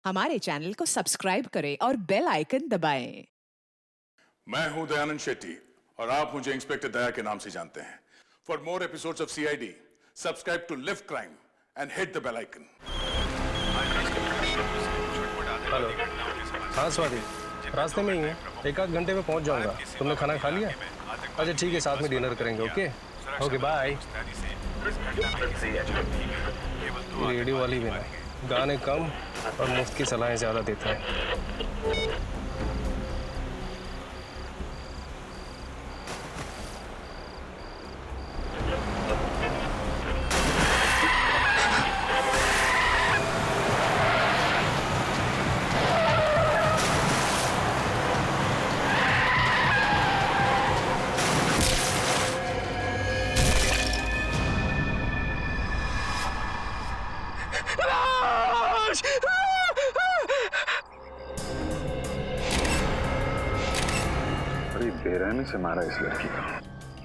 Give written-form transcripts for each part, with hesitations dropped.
हमारे चैनल को सब्सक्राइब करें और बेल आइकन दबाएं। मैं हूं दयानंद शेट्टी और आप मुझे इंस्पेक्टर दया के नाम से जानते हैं। For more episodes of CID, subscribe to lift crime and hit the bell icon. Hello. हाँ स्वाति, रास्ते में ही है, एक आध घंटे में पहुंच जाऊंगा। तुमने खाना खा लिया? अच्छा ठीक है, साथ में डिनर करेंगे। Okay okay bye. रेडियो वाली भी ना, गाने कम और मुफ्त की सलाहें ज़्यादा देते हैं। बड़ी बेरहमी से मारा इस लड़की को।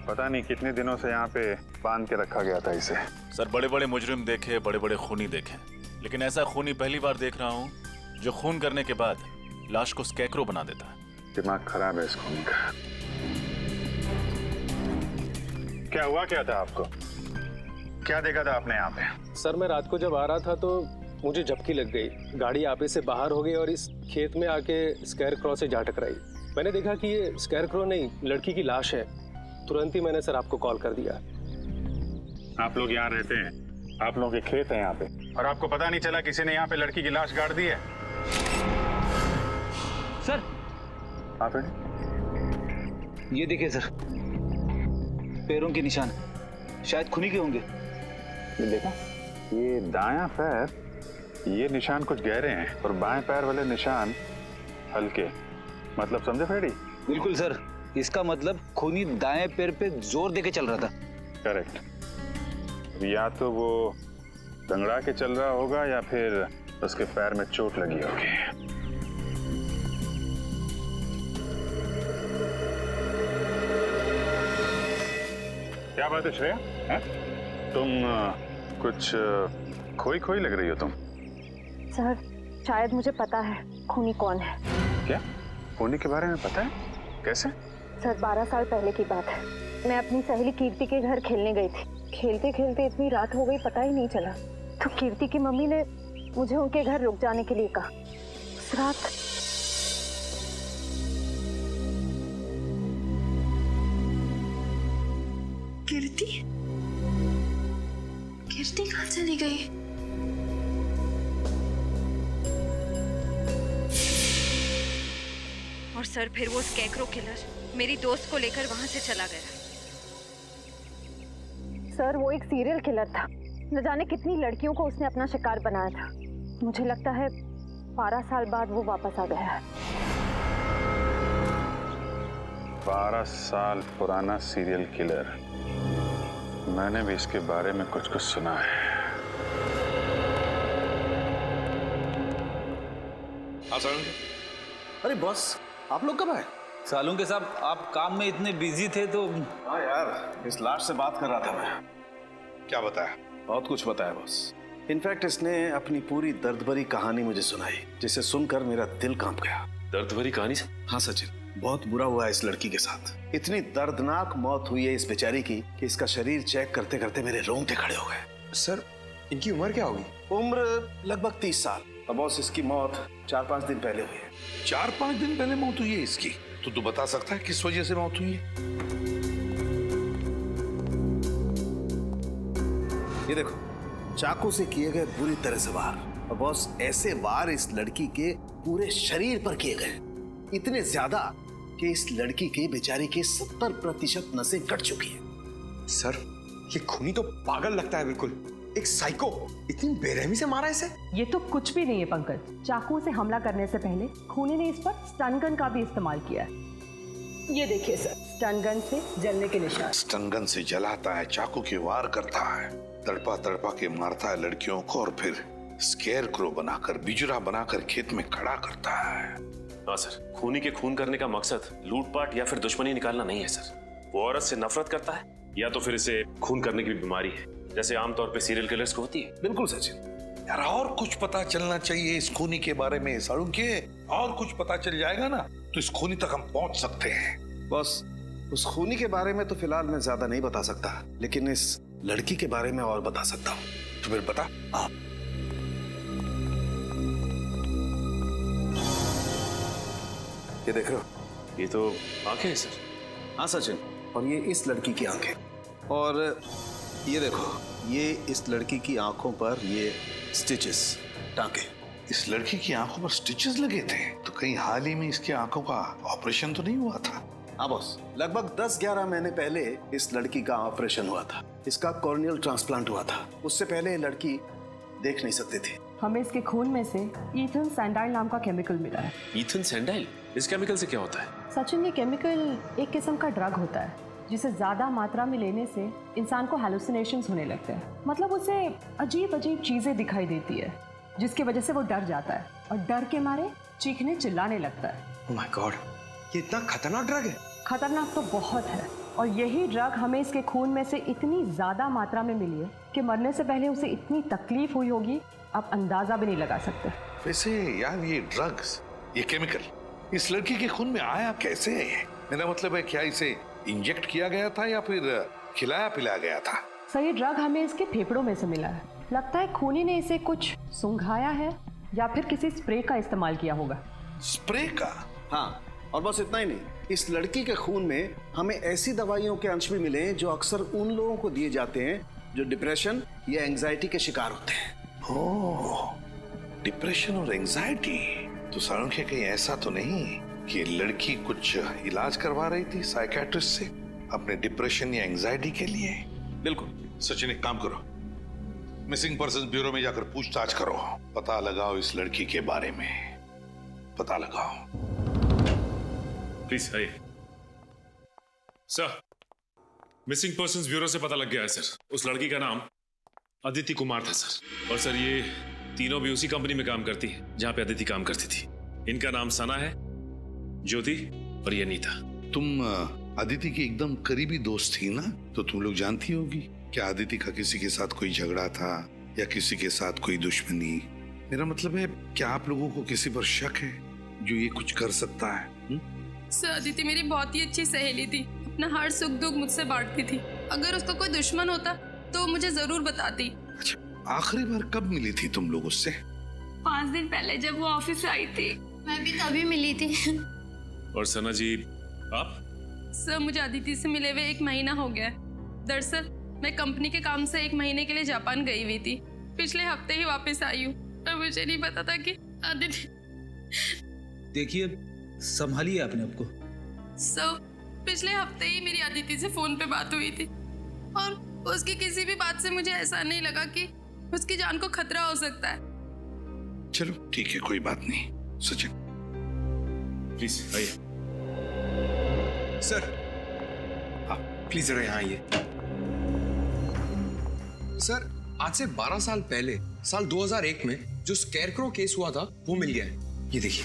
पता नहीं कितने दिनों से यहाँ पे बांध के रखा गया था इसे। सर बड़े बड़े मुजरिम देखे, बड़े बड़े खूनी देखे, लेकिन ऐसा खूनी पहली बार देख रहा हूँ जो खून करने के बाद लाश को स्कैकरो बना देता है। दिमाग खराब है इस खूनी का। क्या हुआ क्या था आपको? क्या देखा था आपने यहाँ पे? सर मैं रात को जब आ रहा था तो मुझे झपकी लग गई। गाड़ी आपे से बाहर हो गई और इस खेत में आके स्कैर क्रॉ से जा टकराई। मैंने देखा कि ये स्कैर क्रॉ नहीं, लड़की की लाश है। तुरंत ही मैंने सर आपको कॉल कर दिया। आप लोग यहाँ रहते हैं, आप लोगों के खेत हैं यहाँ पे, और आपको पता नहीं चला किसी ने यहाँ पे लड़की की लाश गाड़ दी है? सर आप ये देखिए सर, पैरों के निशान शायद खूनी के होंगे। ये देखा, ये दायां पैर, ये निशान कुछ गहरे हैं और बाएं पैर वाले निशान हल्के। मतलब समझे फेडी? बिल्कुल सर, इसका मतलब खूनी दाएं पैर पे जोर देके चल रहा था। करेक्ट। या तो वो दंगड़ा के चल रहा होगा या फिर उसके पैर में चोट लगी होगी। क्या बात है श्रेया? हैं? तुम कुछ खोई खोई लग रही हो तुम। सर शायद मुझे पता है खूनी कौन है। क्या? खूनी के बारे में पता है? कैसे? सर 12 साल पहले की बात है। मैं अपनी सहेली कीर्ति के घर खेलने गई थी। खेलते खेलते इतनी रात हो गई पता ही नहीं चला। तो कीर्ति की मम्मी ने मुझे उनके घर रुक जाने के लिए कहा। उस रात कीर्ति कहाँ चली गई? और सर फिर वो स्कैकरो किलर मेरी दोस्त को लेकर वहां से चला गया। सर वो एक सीरियल किलर था। न जाने कितनी लड़कियों को उसने अपना शिकार बनाया था। मुझे लगता है 12 साल बाद वो वापस आ गया है। 12 साल पुराना सीरियल किलर। मैंने भी इसके बारे में कुछ सुना है। अरे बॉस, आप लोग कब आए? सालूं के साहब, आप काम में इतने बिजी थे तो। हाँ यार, इस लाश से बात कर रहा था मैं। क्या बताया? बहुत कुछ बताया बॉस। इनफैक्ट इसने अपनी पूरी दर्द भरी कहानी मुझे सुनाई, जिसे सुनकर मेरा दिल कांप गया। दर्द भरी कहानी से? हाँ सचिन, बहुत बुरा हुआ है इस लड़की के साथ। इतनी दर्दनाक मौत हुई है इस बेचारी की कि इसका शरीर चेक करते करते मेरे रोंगटे खड़े हो गए। सर इनकी उम्र क्या होगी? उम्र लगभग 30 साल। अब बॉस इसकी मौत 4-5 दिन पहले हुई है। 4-5 दिन पहले मौत हुई है इसकी? तो तू बता सकता है किस वजह से मौत हुई है? ये देखो, चाकू से किए गए बुरी तरह से वार। और बॉस ऐसे वार इस लड़की के पूरे शरीर पर किए गए, इतने ज्यादा कि इस लड़की के बेचारी के 70% नसें कट चुकी हैं। सर ये खूनी तो पागल लगता है, बिल्कुल एक साइको। इतनी बेरहमी से मारा इसे? ये तो कुछ भी नहीं है पंकज। चाकू से हमला करने से पहले खूनी ने इस पर स्टन गन का भी इस्तेमाल किया है। ये देखिए सर, स्टन गन से जलने के निशान। स्टन गन से जलाता है, चाकू के वार करता है, तड़पा तड़पा के मारता है लड़कियों को और फिर स्केयर क्रो बनाकर, बिजुरा बनाकर खेत में खड़ा करता है। हाँ सर, खूनी के खून करने का मकसद लूटपाट या फिर दुश्मनी निकालना नहीं है सर। वो औरत से नफरत करता है या तो फिर इसे खून करने की बीमारी है, जैसे आमतौर पे सीरियल किलर्स को होती है। बिल्कुल सचिन, यार और कुछ पता चलना चाहिए इस खूनी के बारे में साळुंखे। और कुछ पता चल जाएगा ना तो इस खूनी तक हम पहुंच सकते हैं। बस उस खूनी के बारे में तो फिलहाल मैं ज्यादा नहीं बता सकता, लेकिन इस लड़की के बारे में और बता सकता हूँ। तो फिर बता। ये देख रहे हो? ये तो आंखें हैं सर। हाँ सचिन, और ये इस लड़की की आंखें। और ये देखो, ये इस लड़की की आंखों पर ये स्टिचेस, टांके। इस लड़की की आंखों पर स्टिचेस लगे थे, तो कहीं हाल ही में इसकी आंखों का ऑपरेशन तो नहीं हुआ था? हाँ बॉस, लगभग 10-11 महीने पहले इस लड़की का ऑपरेशन हुआ था। इसका कॉर्नियल ट्रांसप्लांट हुआ था। उससे पहले ये लड़की देख नहीं सकती थी। हमें इसके खून में से ईथन सैंडाइल नाम का केमिकल मिला है। ईथन सैंडाइल? इस केमिकल से क्या होता है? सचिन, ये केमिकल एक किस्म का ड्रग होता है जिसे ज्यादा मात्रा में लेने से इंसान को हैलुसिनेशंस होने लगते हैं। मतलब उसे अजीब अजीब चीजें दिखाई देती है, जिसकी वजह से वो डर जाता है और डर के मारे चीखने चिल्लाने लगता है। ओह माय गॉड, ये इतना खतरनाक ड्रग है? खतरनाक तो बहुत है, और यही ड्रग हमें इसके खून में से इतनी ज्यादा मात्रा में मिली है कि मरने से पहले उसे इतनी तकलीफ हुई होगी, आप अंदाजा भी नहीं लगा सकते। वैसे यार, ये ड्रग्स, ये केमिकल इस लड़की के खून में आया कैसे है? मेरा मतलब है, क्या इसे इंजेक्ट किया गया था या फिर खिलाया पिलाया गया था? सही ड्रग हमें इसके फेफड़ों में से मिला है। लगता है खूनी ने इसे कुछ सुंघाया है या फिर किसी स्प्रे का इस्तेमाल किया होगा। स्प्रे का? हाँ, और बस इतना ही नहीं, इस लड़की के खून में हमें ऐसी दवाइयों के अंश भी मिले हैं जो अक्सर उन लोगों को दिए जाते हैं जो डिप्रेशन या एंजाइटी के शिकार होते हैं। ओह, डिप्रेशन और एंजाइटी। तो साळुंखे, कहीं ऐसा तो नहीं कि लड़की कुछ इलाज करवा रही थी साइकियाट्रिस्ट से अपने डिप्रेशन या एंजाइटी के लिए? बिल्कुल। सचिन, एक काम करो, मिसिंग पर्सन ब्यूरो में जाकर पूछताछ करो, पता लगाओ इस लड़की के बारे में, पता लगाओ। प्लीज आइए सर। मिसिंग पर्संस ब्यूरो से पता लग गया है सर। उस लड़की का नाम अदिति कुमार था सर। और सर, ये तीनों भी उसी कंपनी में काम करती हैं जहां पे अदिति काम करती थी। इनका नाम सना है, ज्योति और ये नीता। तुम अदिति की एकदम करीबी दोस्त थी ना, तो तुम लोग जानती होगी। क्या अदिति का किसी के साथ कोई झगड़ा था या किसी के साथ कोई दुश्मनी? मेरा मतलब है, क्या आप लोगों को किसी पर शक है जो ये कुछ कर सकता है? सर, अदिति मेरी बहुत ही अच्छी सहेली थी। अपना हर सुख दुख मुझसे बांटती थी। अगर उसका कोई दुश्मन होता तो मुझे जरूर बताती। अच्छा, आखिरी बार कब मिली थी तुम लोग उससे? 5 दिन पहले जब वो ऑफिस से आई थी। मैं भी तभी मिली थी। और सना जी, आप? सर, मुझे अदिति से मिले हुए 1 महीना हो गया है। दरअसल मैं कंपनी के काम से 1 महीने के लिए जापान गई हुई थी। पिछले हफ्ते ही वापस आई हूँ, पर मुझे नहीं पता था कि अदिति। देखिए, संभालिए अपने आप को। सर, पिछले हफ्ते ही मेरी अदिति से फोन पे बात हुई थी, और उसकी किसी भी बात से मुझे ऐसा नहीं लगा कि उसकी जान को खतरा हो सकता है। चलो ठीक है, कोई बात नहीं। सचिन, प्लीज आइए। सर, प्लीज जरा यहाँ आइए। सर, आज से 12 साल पहले, साल 2001 में जो स्कैरक्रो केस हुआ था वो मिल गया है। ये देखिए।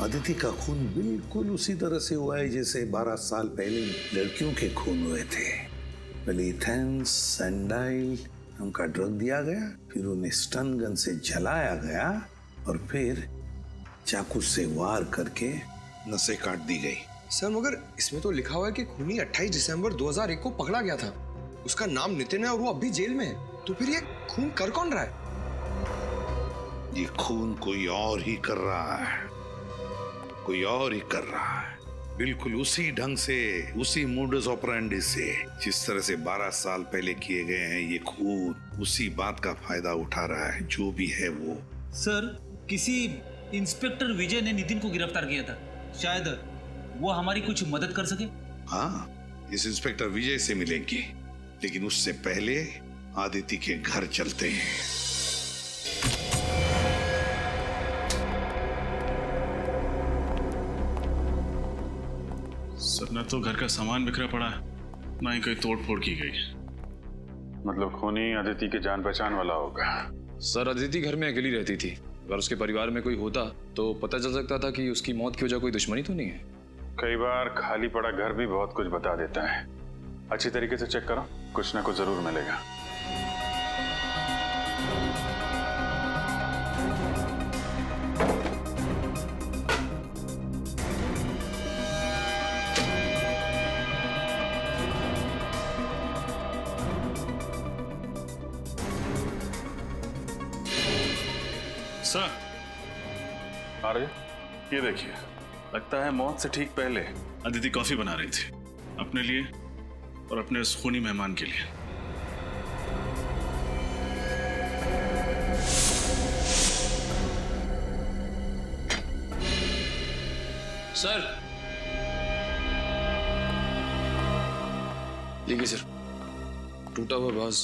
अदिति का खून बिल्कुल उसी तरह से हुआ है जैसे 12 साल पहले लड़कियों के खून हुए थे। पहले ईथन सैंडाइल नाम का ड्रग दिया गया, फिर उन्हें स्टन गन से जलाया गया और फिर चाकू से वार करके नसें काट दी गई। सर, मगर इसमें तो लिखा हुआ है कि खूनी 28 दिसंबर 2001 को पकड़ा गया था। उसका नाम नितिन है और वो अभी जेल में है। तो फिर ये खून कर कौन रहा है? ये खून कोई और ही कर रहा है, कोई और ही कर रहा है, बिल्कुल उसी ढंग से, उसी मोडस ऑपरेंडी से जिस तरह से 12 साल पहले किए गए हैं। ये खून उसी बात का फायदा उठा रहा है, जो भी है वो। सर, किसी इंस्पेक्टर विजय ने नितिन को गिरफ्तार किया था। शायद वो हमारी कुछ मदद कर सके। हाँ, इस इंस्पेक्टर विजय से मिलेंगे, लेकिन उससे पहले आदिति के घर चलते हैं। सर, न तो घर का सामान बिखरा पड़ा है, ना ही कोई तोड़ फोड़ की गई। मतलब खूनी अदिति के जान पहचान वाला होगा। सर, अदिति घर में अकेली रहती थी। अगर उसके परिवार में कोई होता तो पता चल सकता था कि उसकी मौत की वजह कोई दुश्मनी तो नहीं है। कई बार खाली पड़ा घर भी बहुत कुछ बता देता है। अच्छी तरीके से चेक करो, कुछ ना कुछ जरूर मिलेगा। सर अरे ये देखिए, लगता है मौत से ठीक पहले अदिति कॉफी बना रही थी अपने लिए और अपने उस खूनी मेहमान के लिए। सर लीजिए सर, टूटा हुआ वाज।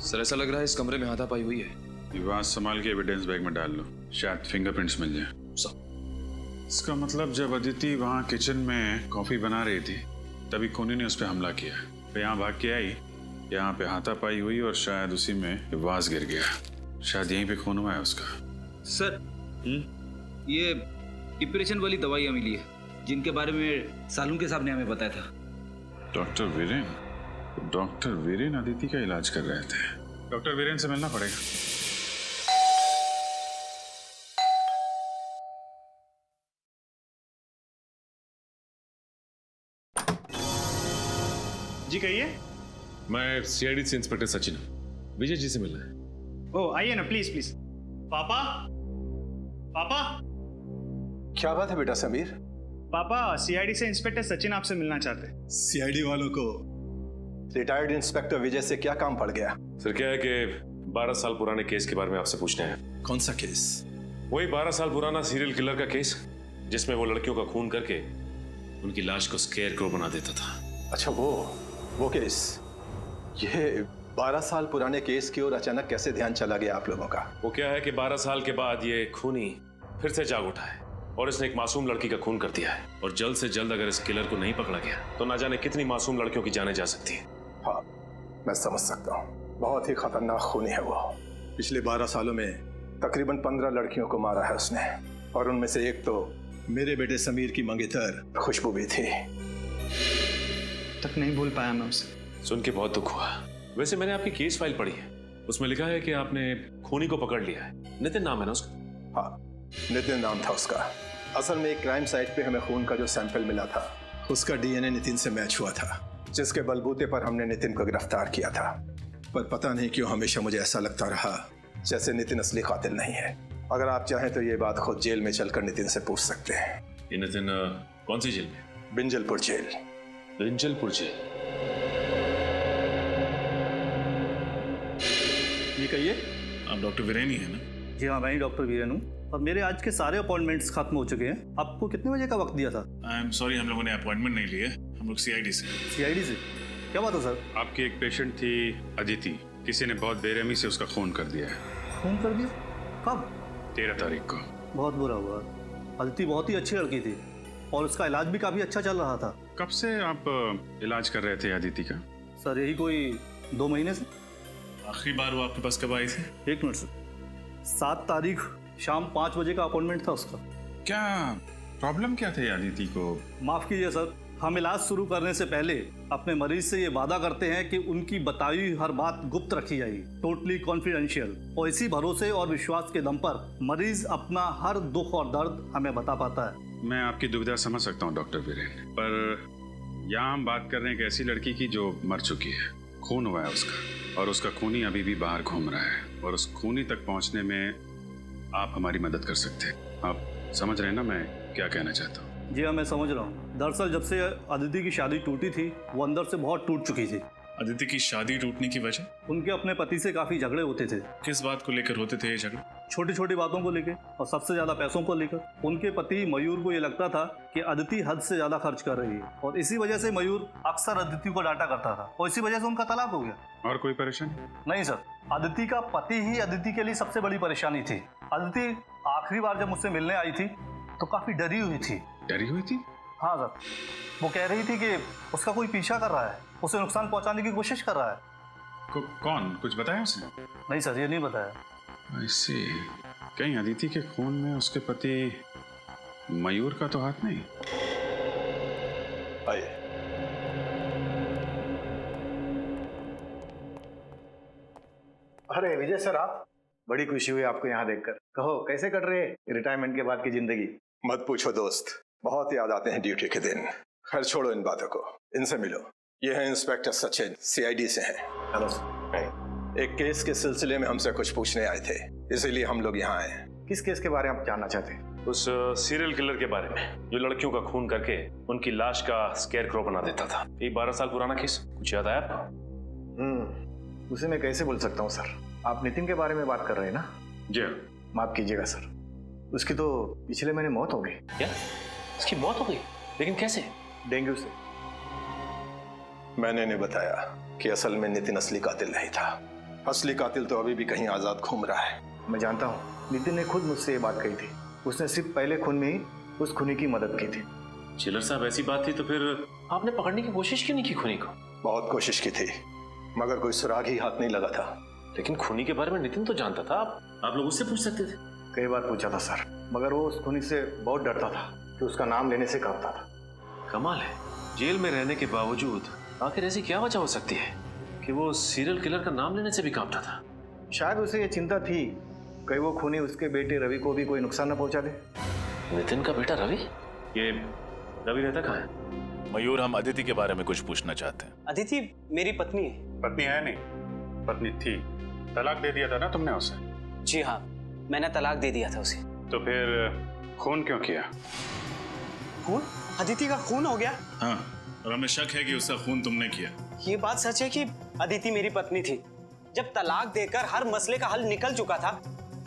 सर ऐसा लग रहा है इस कमरे में हाथापाई हुई है। ये वाज संभाल के एविडेंस बैग में डाल लो, शायद फिंगरप्रिंट्स मिल जाए। इसका मतलब जब अदिति वहाँ किचन में कॉफी बना रही थी तभी खूनी ने उस पर हमला किया, फिर यहाँ भाग के आई, यहाँ पे हाथापाई हुई और शायद उसी में वाज गिर गया। शायद यहीं पे खून हुआ है उसका। सर ये डिप्रेशन वाली दवाइयाँ मिली है जिनके बारे में सालुंके साहब ने हमें बताया था। डॉक्टर वीरेन अदिति का इलाज कर रहे थे। डॉक्टर वीरेन से मिलना पड़ेगा। जी कहिए। मैं सीआईडी से इंस्पेक्टर सचिन विजय जी से मिलना है। ओ आइए ना, प्लीज प्लीज। पापा पापा। क्या बात है बेटा समीर? पापा सीआईडी से इंस्पेक्टर सचिन आपसे मिलना चाहते हैं। सीआईडी वालों को रिटायर्ड इंस्पेक्टर विजय से क्या काम पड़ गया? सर क्या है कि 12 साल पुराने केस के बारे में आपसे पूछना है। कौन सा केस? वही 12 साल पुराना सीरियल किलर का केस जिसमें वो लड़कियों का खून करके उनकी लाश को स्केयरक्रो बना देता था। अच्छा वो केस। ये 12 साल पुराने केस की ओर अचानक कैसे ध्यान चला गया आप लोगों का? वो क्या है कि 12 साल के बाद ये खूनी फिर से जाग उठा है और इसने एक मासूम लड़की का खून कर दिया है, और जल्द से जल्द अगर इस किलर को नहीं पकड़ा गया तो ना जाने कितनी मासूम लड़कियों की जानें जा सकती है। हाँ मैं समझ सकता हूँ, बहुत ही खतरनाक खूनी है वो। पिछले 12 सालों में तकरीबन 15 लड़कियों को मारा है उसने, और उनमें से एक तो मेरे बेटे समीर की मंगेतर खुशबू भी थी। तक नहीं भूल पाया मैं उसे। सुन के बहुत दुख हुआ। वैसे मैंने आपकी केस फाइल पढ़ी है, उसमें लिखा है कि आपने खूनी को पकड़ लिया है। नितिन नाम है ना उसका? हाँ नितिन नाम था उसका। असल में एक क्राइम साइट पे हमें खून का जो सैंपल मिला था उसका डीएनए नितिन से मैच हुआ था, जिसके बलबूते पर हमने नितिन को गिरफ्तार किया था। पर पता नहीं क्यों हमेशा मुझे ऐसा लगता रहा जैसे नितिन असली कातिल नहीं है। अगर आप चाहें तो ये बात खुद जेल में चलकर नितिन से पूछ सकते हैं। ये नितिन कौन सी जेल में? बिंजलपुर जेल। बिंजलपुर जेल। ये कहिए। आप डॉक्टर वीरेन ही है ना? जी हाँ मैं ही डॉक्टर वीरेन हूँ, और मेरे आज के सारे अपॉइंटमेंट्स खत्म हो चुके हैं। आपको कितने बजे का वक्त दिया था? आई एम सॉरी, हम लोगों ने अपॉइंटमेंट नहीं लिया, हम लोग सीआईडी से। सीआईडी से? क्या बात है सर? आपकी एक पेशेंट थी अदिति, किसी ने बहुत बेरहमी से उसका खून कर दिया है। खून कर दिया? कब? 13 तारीख को। बहुत बुरा हुआ। अदिति बहुत ही अच्छी लड़की थी और उसका इलाज भी काफी अच्छा चल रहा था। कब से आप इलाज कर रहे थे अदिति का? सर यही कोई 2 महीने से। आखिरी बार वो आपके पास कब आई थी? 1 मिनट सर। 7 तारीख शाम 5 बजे का अपॉइंटमेंट था उसका। क्या प्रॉब्लम क्या थी अदिति को? माफ कीजिए सर, हम इलाज शुरू करने से पहले अपने मरीज से ये वादा करते हैं कि उनकी बताई हुई हर बात गुप्त रखी जाएगी, टोटली कॉन्फिडेंशियल, और इसी भरोसे और विश्वास के दम पर मरीज अपना हर दुख और दर्द हमें बता पाता है। मैं आपकी दुविधा समझ सकता हूँ डॉक्टर वीरेन, पर यहाँ हम बात कर रहे हैं एक ऐसी लड़की की जो मर चुकी है, खून हुआ है उसका, और उसका खूनी अभी भी बाहर घूम रहा है, और उस खूनी तक पहुँचने में आप हमारी मदद कर सकते हैं। आप समझ रहे हैं ना मैं क्या कहना चाहता हूँ? जी हाँ मैं समझ रहा हूँ। दरअसल जब से अदिति की शादी टूटी थी वो अंदर से बहुत टूट चुकी थी। अदिति की शादी टूटने की वजह? उनके अपने पति से काफी झगड़े होते थे। किस बात को लेकर होते थे ये झगड़े? छोटी छोटी बातों को लेकर, और सबसे ज्यादा पैसों को लेकर। उनके पति मयूर को ये लगता था कि अदिति हद से ज्यादा खर्च कर रही है, और इसी वजह से मयूर अक्सर अदिति को डांटा करता था, और इसी वजह से उनका तलाक हो गया। और कोई परेशानी? नहीं सर, अदिति का पति ही अदिति के लिए सबसे बड़ी परेशानी थी। अदिति आखिरी बार जब मुझसे मिलने आई थी तो काफी डरी हुई थी। डरी हुई थी? हाँ सर, वो कह रही थी कि उसका कोई पीछा कर रहा है, उसे नुकसान पहुंचाने की कोशिश कर रहा है। कौन? कुछ बताया उसने? नहीं सर, ये नहीं बताया। I see। कहीं अदिति के खून में उसके पति मयूर का तो हाथ नहीं? आइए। अरे विजय सर, आप? बड़ी खुशी हुई आपको यहाँ देखकर। कहो कैसे कट रहे रिटायरमेंट के बाद की जिंदगी? मत पूछो दोस्त, बहुत याद आते हैं ड्यूटी के दिन। खैर छोड़ो इन बातों को, इनसे मिलो। ये है इंस्पेक्टर सचिन, सीआईडी से हैं। Hello sir. एक केस के सिलसिले में हमसे कुछ पूछने आए थे, इसीलिए हम लोग यहाँ आए। किस केस के बारे में आप जानना चाहते हैं? उस सीरियल किलर के बारे में, जो लड़कियों का खून करके उनकी लाश का स्केयरक्रो बना देता था। ये 12 साल पुराना केस, कुछ याद आया आपको? उसे मैं कैसे भूल सकता हूँ सर। आप नितिन के बारे में बात कर रहे हैं ना? जी। माफ कीजिएगा सर, उसकी तो पिछले महीने मौत हो गई। क्या? उसकी मौत हो गई? लेकिन कैसे? डेंगू से। मैंने बताया कि असल में नितिन असली कातिल नहीं था। असली कातिल तो अभी भी कहीं आजाद घूम रहा है। मैं जानता हूँ, नितिन ने खुद मुझसे ये बात कही थी। उसने सिर्फ पहले खून में ही उस खूनी की मदद की थी। चिलर साहब, ऐसी बात थी तो फिर आपने पकड़ने की कोशिश क्यों नहीं की खूनी को? बहुत कोशिश की थी, मगर कोई सुराग ही हाथ नहीं लगा था। लेकिन खूनी के बारे में नितिन तो जानता था, आप लोग उससे पूछ सकते थे। कई बार पूछा था सर, मगर वो उस खूनी से बहुत डरता था कि उसका नाम लेने से कांपता था। कमाल है, जेल में रहने के बावजूद आखिर ऐसी क्या वजह हो सकती है कि वो सीरियल किलर का नाम लेने से भी कांपता था? शायद उसे ये चिंता थी कहीं वो खूनी उसके बेटे रवि को भी कोई नुकसान न पहुंचा दे। नितिन का बेटा रवि? ये रवि रहता कहाँ है? मयूर, हम अदिति के बारे में कुछ पूछना चाहते हैं। अदिति मेरी पत्नी है। पत्नी है नहीं, पत्नी थी। तलाक दे दिया था ना तुमने उसे? जी हाँ, मैंने तलाक दे दिया था उसे। तो फिर खून क्यों किया? खून? अदिति का खून हो गया? हाँ, और हमें शक है कि उसका खून तुमने किया। ये बात सच है कि अदिति मेरी पत्नी थी। जब तलाक देकर हर मसले का हल निकल चुका था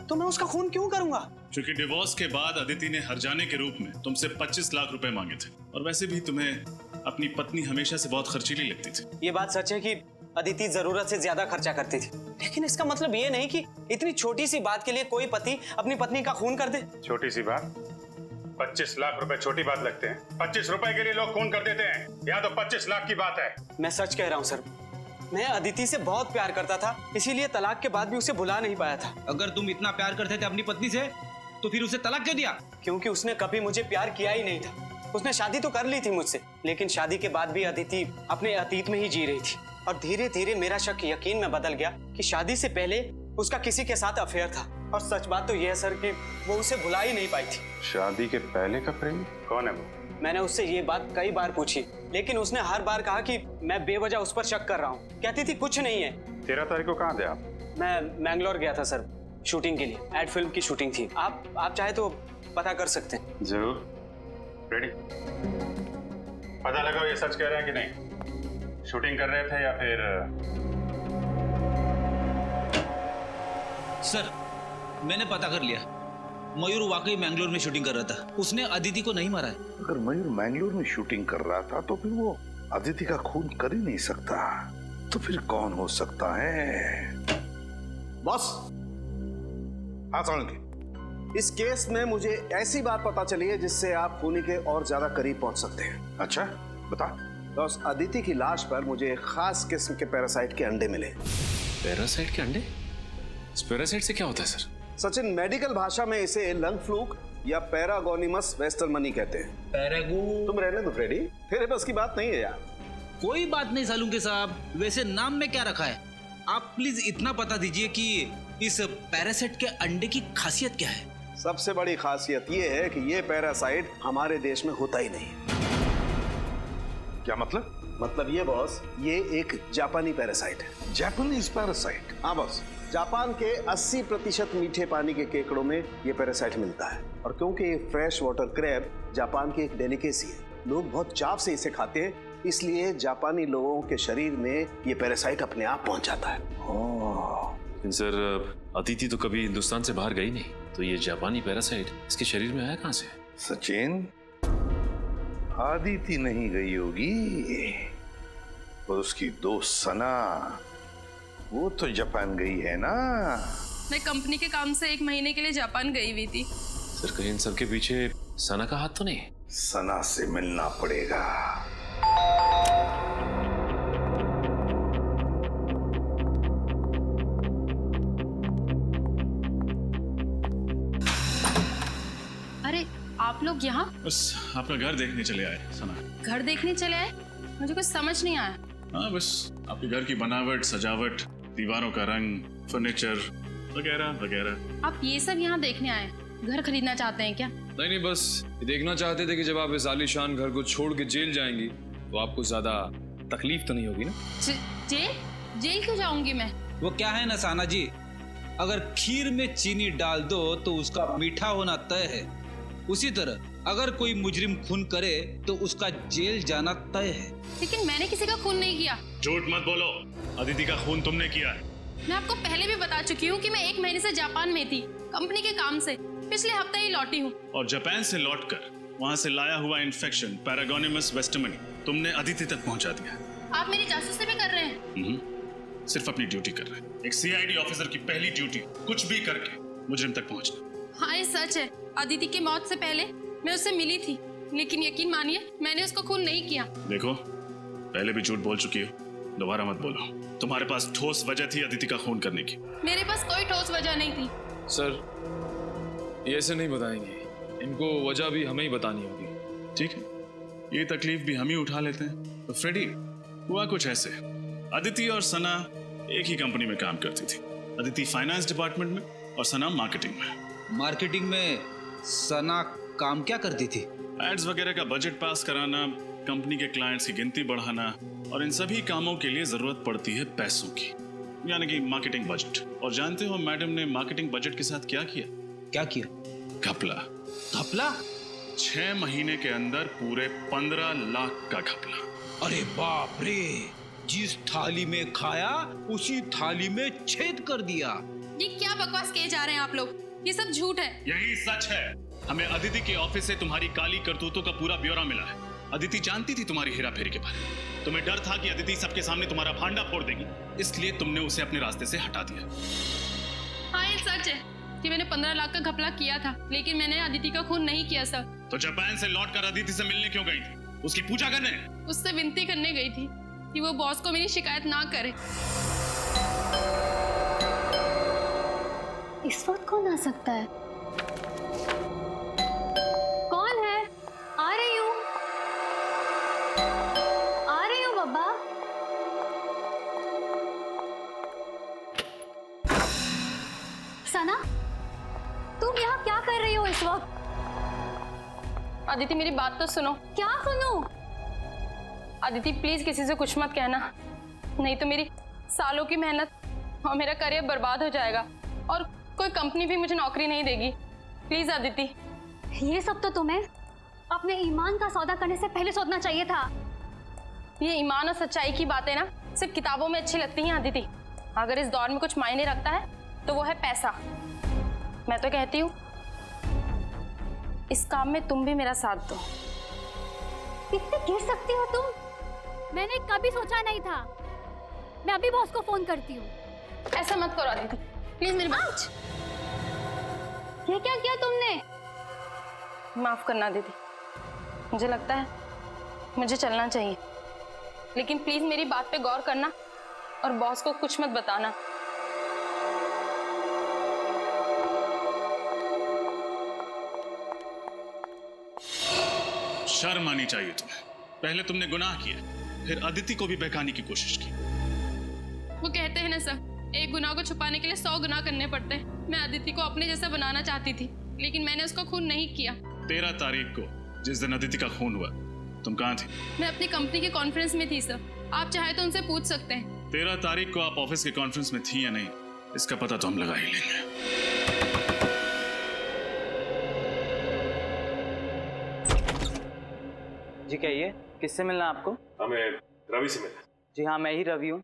तो मैं उसका खून क्यों करूंगा? क्योंकि डिवोर्स के बाद अदिति ने हर्जाने के रूप में तुमसे 25 लाख रुपए मांगे थे, और वैसे भी तुम्हें अपनी पत्नी हमेशा से बहुत खर्चीली लगती थी। ये बात सच है कि अदिति जरूरत से ज्यादा खर्चा करती थी, लेकिन इसका मतलब ये नहीं कि इतनी छोटी सी बात के लिए कोई पति अपनी पत्नी का खून कर दे। छोटी सी बात? 25 लाख रुपए छोटी बात लगते हैं? 25 रुपए के लिए लोग खून कर देते हैं, यहाँ तो 25 लाख की बात है। मैं सच कह रहा हूँ सर, मैं अदिति से बहुत प्यार करता था, इसीलिए तलाक के बाद भी उसे भुला नहीं पाया था। अगर तुम इतना प्यार करते थे अपनी पत्नी से तो फिर उसे तलाक क्यों दिया? क्योंकि उसने कभी मुझे प्यार किया ही नहीं था। उसने शादी तो कर ली थी मुझसे, लेकिन शादी के बाद भी अदिति अपने अतीत में ही जी रही थी, और धीरे धीरे मेरा शक यकीन में बदल गया कि शादी से पहले उसका किसी के साथ अफेयर था। और सच बात तो यह है सर कि वो उसे भुला ही नहीं पाई थी। शादी के पहले का प्रेमी कौन है वो? मैंने उससे ये बात कई बार पूछी, लेकिन उसने हर बार कहा कि मैं बेवजह उस पर शक कर रहा हूँ। कहती थी कुछ नहीं है। 13 तारीख को कहाँ थे आप? मैं मैंगलोर गया था सर, शूटिंग के लिए। एड फिल्म की शूटिंग थी। आप चाहे तो पता कर सकते हैं। जरूर। रेडी? पता लगाओ ये सच कह रहे हैं कि नहीं। शूटिंग कर रहे थे या फिर? सर, मैंने पता कर लिया, मयूर वाकई मैंगलोर में शूटिंग कर रहा था। उसने अदिति को नहीं मारा है। अगर मयूर मैंगलोर में शूटिंग कर रहा था तो फिर वो अदिति का खून कर ही नहीं सकता। तो फिर कौन हो सकता है? बॉस, हाँ सोलंकी, इस केस में मुझे ऐसी बात पता चली है जिससे आप खूनी के और ज्यादा करीब पहुंच सकते हैं। अच्छा, बता। बॉस, अदिति की लाश पर मुझे एक खास किस्म के पैरासाइट के अंडे मिले। पैरासाइट के अंडे? इस पैरासाइट से क्या होता है सर? सचिन, मेडिकल भाषा में इसे लंग फ्लूक या पैरागोनिमस वेस्टरमनी कहते हैं। पैरागो? तुम रहने दो फ्रेडी, तेरे बस की बात नहीं है यार। कोई बात नहीं सालुंके साहब, वैसे नाम में क्या रखा है? आप प्लीज इतना बता दीजिए कि इस पैरासाइट के अंडे की खासियत क्या है? सबसे बड़ी खासियत ये है कि ये पैरासाइट हमारे देश में होता ही नहीं। क्या मतलब? मतलब ये बॉस, ये एक जापानी पैरासाइट है। Japanese parasite? हाँ बॉस, जापान के 80% मीठे पानी के केकड़ों में ये पैरासाइट मिलता है। और क्योंकि ये फ्रेश वाटर क्रैब जापान की एक डेलिकेसी है, लोग बहुत चाव से इसे खाते हैं, इसलिए जापानी लोगों के शरीर में ये पैरासाइट अपने आप पहुंच जाता है। लेकिन सर, अदिति तो कभी हिंदुस्तान से बाहर गई नहीं, तो ये जापानी पैरासाइट इसके शरीर में आया कहाँ से? सचिन, अदिति नहीं गई होगी, और उसकी दोस्त सना, वो तो जापान गई है ना। मैं कंपनी के काम से 1 महीने के लिए जापान गई हुई थी। सर, कहीं इन सब के पीछे सना का हाथ तो नहीं? सना से मिलना पड़ेगा। अरे आप लोग यहाँ? बस आपका घर देखने चले आए सना। घर देखने चले आए? मुझे कुछ समझ नहीं आया। हाँ, बस आपके घर की बनावट, सजावट, दीवारों का रंग, फर्नीचर वगैरह वगैरह। आप ये सब यहाँ देखने आए? घर खरीदना चाहते हैं क्या? नहीं, बस ये देखना चाहते थे कि जब आप इस आलीशान घर को छोड़ के जेल जाएंगी तो आपको ज्यादा तकलीफ तो नहीं होगी ना? जेल? जेल क्यों जाऊंगी मैं? वो क्या है ना साना जी, अगर खीर में चीनी डाल दो तो उसका मीठा होना तय है, उसी तरह अगर कोई मुजरिम खून करे तो उसका जेल जाना तय है। लेकिन मैंने किसी का खून नहीं किया। झूठ मत बोलो, अदिति का खून तुमने किया है। मैं आपको पहले भी बता चुकी हूँ कि मैं 1 महीने से जापान में थी, कंपनी के काम से। पिछले हफ्ते ही लौटी हूँ। और जापान से लौटकर वहाँ से लाया हुआ इन्फेक्शन पैरागोनिमस वेस्टमनी तुमने अदिति तक पहुँचा दिया। आप मेरी जासूसी भी कर रहे हैं? सिर्फ अपनी ड्यूटी कर रहे हैं। एक सीआईडी ऑफिसर की पहली ड्यूटी कुछ भी करके मुजरिम तक पहुँचना। हाँ, ये सच है। अदिति की मौत से पहले मैं उससे मिली थी, लेकिन यकीन मानिए मैंने उसको खून नहीं किया। देखो, पहले भी झूठ बोल चुकी हो, दोबारा मत बोलो। तुम्हारे पास ठोस वजह थी अदिति का खून करने की। मेरे पास कोई ठोस वजह नहीं थी। सर, ये ऐसे नहीं बताएंगे, इनको वजह भी हमें ही बतानी होगी। ठीक है, ये तकलीफ भी हम ही उठा लेते हैं। तो फ्रेडी, हुआ कुछ ऐसे, अदिति और सना एक ही कंपनी में काम करती थी। अदिति फाइनेंस डिपार्टमेंट में और सना मार्केटिंग में। मार्केटिंग में सना काम क्या करती थी? एड्स वगैरह का बजट पास कराना, कंपनी के क्लाइंट्स की गिनती बढ़ाना, और इन सभी कामों के लिए जरूरत पड़ती है पैसों की, यानी कि मार्केटिंग बजट। और जानते हो मैडम ने मार्केटिंग बजट के साथ क्या किया? क्या किया? घपला। घपला? 6 महीने के अंदर पूरे 15 लाख का घपला। अरे बाप रे, जिस थाली में खाया उसी थाली में छेद कर दिया। ये क्या बकवास किए जा रहे हैं आप लोग? ये सब झूठ है। यही सच है। हमें अदिति के ऑफिस से तुम्हारी काली करतूतों का पूरा ब्यौरा मिला है। अदिति जानती थी तुम्हारी हेरा फेरी के बारे में। तुम्हें डर था कि अदिति सबके सामने तुम्हारा भांडा फोड़ देगी, इसलिए तुमने उसे अपने रास्ते से हटा दिया। हाँ, ये सच है कि मैंने 15 लाख का घपला किया था, लेकिन मैंने अदिति का खून नहीं किया सर। तो जापान से लौटकर अदिति से मिलने क्यों गई थी? उसकी पूजा करने? उससे विनती करने गई थी कि वो बॉस को मेरी शिकायत ना करे। इस वक्त कौन आ सकता है? कौन है? आ रही हूँ बाबा। सना, तुम यहाँ क्या कर रही हो इस वक्त? अदिति, मेरी बात तो सुनो। क्या सुनूं? अदिति प्लीज किसी से कुछ मत कहना, नहीं तो मेरी सालों की मेहनत और मेरा करियर बर्बाद हो जाएगा और कोई कंपनी भी मुझे नौकरी नहीं देगी। प्लीज अदिति। ये सब तो तुम्हें अपने ईमान का सौदा करने से पहले सोचना चाहिए था। ये ईमान और सच्चाई की बातें ना सिर्फ किताबों में अच्छी लगती हैं अदिति। अगर इस दौर में कुछ मायने रखता है तो वो है पैसा। मैं तो कहती हूँ इस काम में तुम भी मेरा साथ दो। कितने गिर सकती हो तुम? मैंने कभी सोचा नहीं था। मैं अभी बॉस को फोन करती हूँ। ऐसा मत करो अदिति, प्लीज मेरी बात। ये क्या किया तुमने? माफ करना दीदी, मुझे लगता है मुझे चलना चाहिए, लेकिन प्लीज मेरी बात पे गौर करना और बॉस को कुछ मत बताना। शर्म आनी चाहिए तुम्हें। पहले तुमने गुनाह किया, फिर अदिति को भी बहकाने की कोशिश की। वो कहते हैं ना सर, एक गुनाह को छुपाने के लिए 100 गुनाह करने पड़ते हैं। मैं अदिति को अपने जैसा बनाना चाहती थी, लेकिन मैंने उसको खून नहीं किया। 13 तारीख को जिस दिन अदिति का खून हुआ, तुम कहाँ थी? मैं अपनी कंपनी के कॉन्फ्रेंस में थी सर, आप चाहे तो उनसे पूछ सकते हैं। 13 तारीख को आप ऑफिस के कॉन्फ्रेंस में थी या नहीं, इसका पता तो हम लगा ही लेंगे। जी कहिए, किससे मिलना है आपको? हमें रवि से मिलना। जी हाँ, मैं ही रवि हूँ।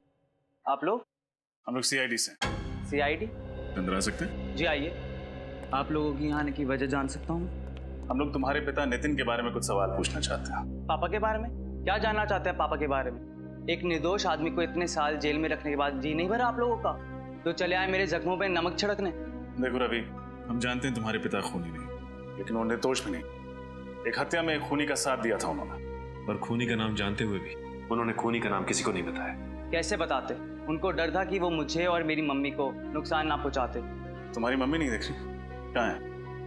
आप लोग? हम लोग सीआईडी से। सीआईडी? अंदर आ सकते हैं? जी आइए। आप लोगों की यहाँ आने की वजह जान सकता हूँ? हम लोग तुम्हारे पिता नितिन के बारे में कुछ सवाल पूछना चाहते हैं। पापा के बारे में? क्या जानना चाहते हैं पापा के बारे में? एक निर्दोष आदमी को इतने साल जेल में रखने के बाद जी नहीं भरा आप लोगों का? तो चले आए मेरे जख्मों पे नमक छिड़कने। देखो रवि, हम जानते हैं तुम्हारे पिता खूनी नहीं, लेकिन वो निर्दोष भी नहीं। एक हत्या में एक खूनी का साथ दिया था उन्होंने। पर खूनी का नाम जानते हुए भी उन्होंने खूनी का नाम किसी को नहीं बताया। कैसे बताते? उनको डर था कि वो मुझे और मेरी मम्मी को नुकसान ना पहुंचाते। तुम्हारी मम्मी नहीं देख रही? कहाँ है?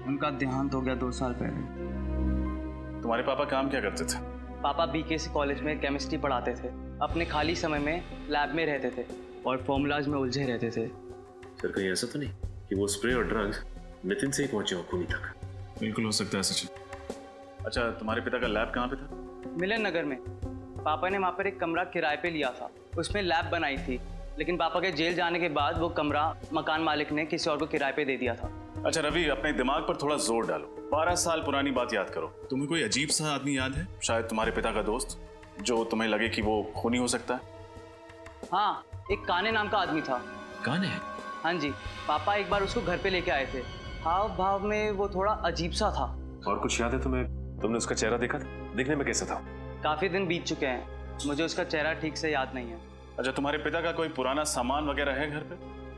उनका देहांत हो गया 2 साल पहले। तुम्हारे पापा काम क्या करते थे? पापा बीकेसी कॉलेज में केमिस्ट्री पढ़ाते थे। अपने खाली समय में लैब में रहते थे और फॉर्मूलाज में उलझे रहते थे। सर कहीं ऐसा तो नहीं कि वो स्प्रे और ड्रग्स नितिन से ही पहुंचे हो खूनी तक? बिल्कुल हो सकता है सचिन। अच्छा, तुम्हारे पिता का लैब कहाँ पे था? मिलन नगर में। पापा ने वहाँ पर एक कमरा किराए पे लिया था, उसमें लैब बनाई थी। लेकिन पापा के जेल जाने के बाद वो कमरा मकान मालिक ने किसी और को किराए पे दे दिया था। अच्छा रवि, अपने दिमाग पर थोड़ा जोर डालो। 12 साल पुरानी बात याद करो। तुम्हें कोई अजीब सा आदमी याद है, शायद तुम्हारे पिता का दोस्त, जो तुम्हें लगे कि वो खूनी हो सकता है? हाँ, एक काने नाम का आदमी था। काने? हाँ जी, पापा एक बार उसको घर पे लेके आए थे। हाव भाव में वो थोड़ा अजीब सा था। और कुछ याद है तुम्हें? तुमने उसका चेहरा देखा था? दिखने में कैसा था? काफी दिन बीत चुके हैं, मुझे उसका चेहरा ठीक से याद नहीं है। अच्छा, तुम्हारे पिता का कोई पुराना सामान वगैरह है घर पे?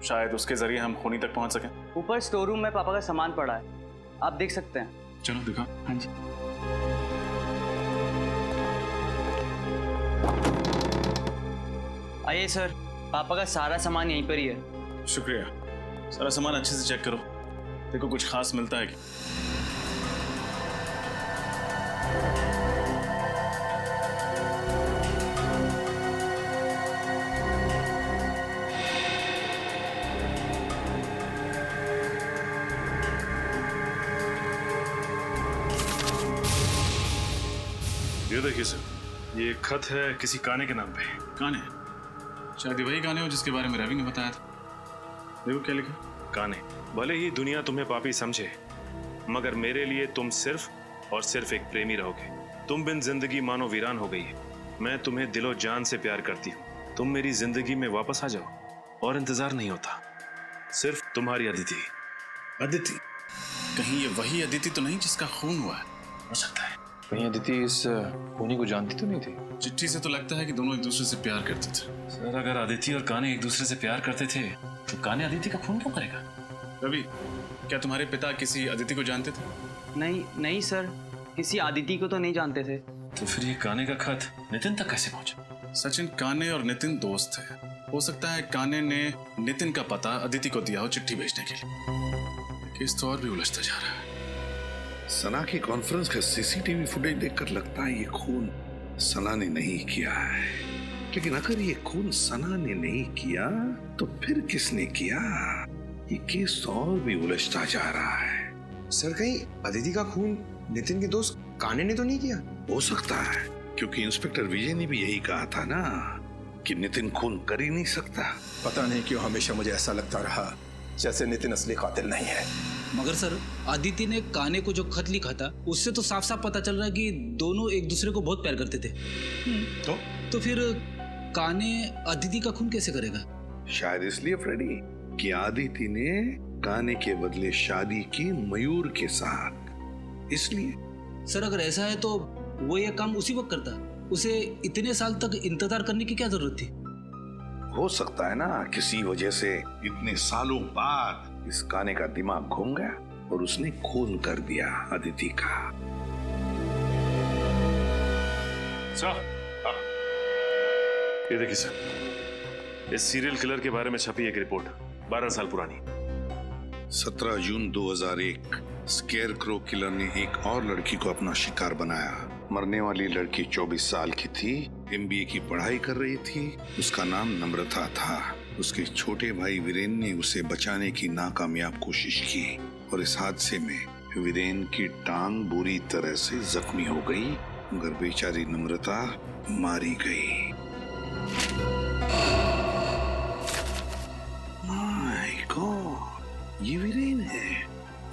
शायद उसके जरिए हम खूनी तक पहुंच सकें। ऊपर स्टोर रूम में पापा का सामान पड़ा है, आप देख सकते हैं। चलो दिखा। हाँ जी। आइए सर, पापा का सारा सामान यहीं पर ही है। शुक्रिया। सारा सामान अच्छे से चेक करो, देखो कुछ खास मिलता है कि? ये देखिए सर, ये खत है किसी काने के नाम पे। काने? शायद वही काने हो जिसके बारे में रवि ने बताया था। देखो क्या लिखा। काने, भले ही दुनिया तुम्हें पापी समझे, मगर मेरे लिए तुम सिर्फ और सिर्फ एक प्रेमी रहोगे। तुम बिन जिंदगी मानो वीरान हो गई है। मैं तुम्हें दिलो जान से प्यार करती हूँ। तुम मेरी जिंदगी में वापस आ जाओ और इंतजार नहीं होता। सिर्फ तुम्हारी अदिति। अदिति? कहीं ये वही अदिति तो नहीं जिसका खून हुआ है? हो सकता है। कहीं अदिति इस खूनी को जानती तो नहीं थी? चिट्ठी से तो लगता है कि दोनों एक दूसरे से प्यार करते थे। सर, अगर अदिति और काने एक दूसरे से प्यार करते थे तो काने अदिति का खून क्यों करेगा? रवि, क्या तुम्हारे पिता किसी अदिति को जानते थे? नहीं सर, किसी अदिति को तो नहीं जानते थे। तो फिर ये काने का खत नितिन तक कैसे पहुंचा? सचिन, काने और नितिन दोस्त थे। हो सकता है काने ने नितिन का पता अदिति को दिया हो चिट्ठी भेजने के लिए। केस तो और भी उलझता जा रहा है। सना की कॉन्फ्रेंस का सीसीटीवी फुटेज देखकर लगता है ये खून सना ने नहीं किया है। लेकिन अगर ये खून सना ने नहीं किया तो फिर किसने किया? ये केस और भी उलझता जा रहा है। सर, कहीं अदिति का खून नितिन के दोस्त काने ने तो नहीं किया? हो सकता है, क्योंकि इंस्पेक्टर विजय ने भी यही कहा था ना कि नितिन खून कर ही नहीं सकता। पता नहीं क्यों हमेशा मुझे ऐसा लगता रहा जैसे नितिन असली कातिल नहीं है। मगर सर, आदित्य ने काने को जो खत लिखा था उससे तो साफ साफ पता चल रहा है कि दोनों एक दूसरे को बहुत प्यार करते थे। तो फिर काने अदिति का खून कैसे करेगा? शायद इसलिए फ्रेडी कि आदिति ने काने के बदले शादी की मयूर के साथ, इसलिए। सर, अगर ऐसा है तो वो ये काम उसी वक्त करता, उसे इतने साल तक इंतजार करने की क्या जरूरत थी? हो सकता है ना किसी वजह से इतने सालों बाद इस काने का दिमाग घूम गया और उसने खून कर दिया अदिति का। सर, ये देखिए सर, इस सीरियल किलर के बारे में छपी एक रिपोर्ट 12 साल पुरानी। 17 जून 2001 स्केयरक्रो किलर ने एक और लड़की को अपना शिकार बनाया। मरने वाली लड़की 24 साल की थी, MBA की पढ़ाई कर रही थी। उसका नाम नम्रता था। उसके छोटे भाई वीरेन ने उसे बचाने की नाकामयाब कोशिश की और इस हादसे में वीरेन की टांग बुरी तरह से जख्मी हो गई, मगर बेचारी नम्रता मारी गई। माय गॉड, ये वीरेन है।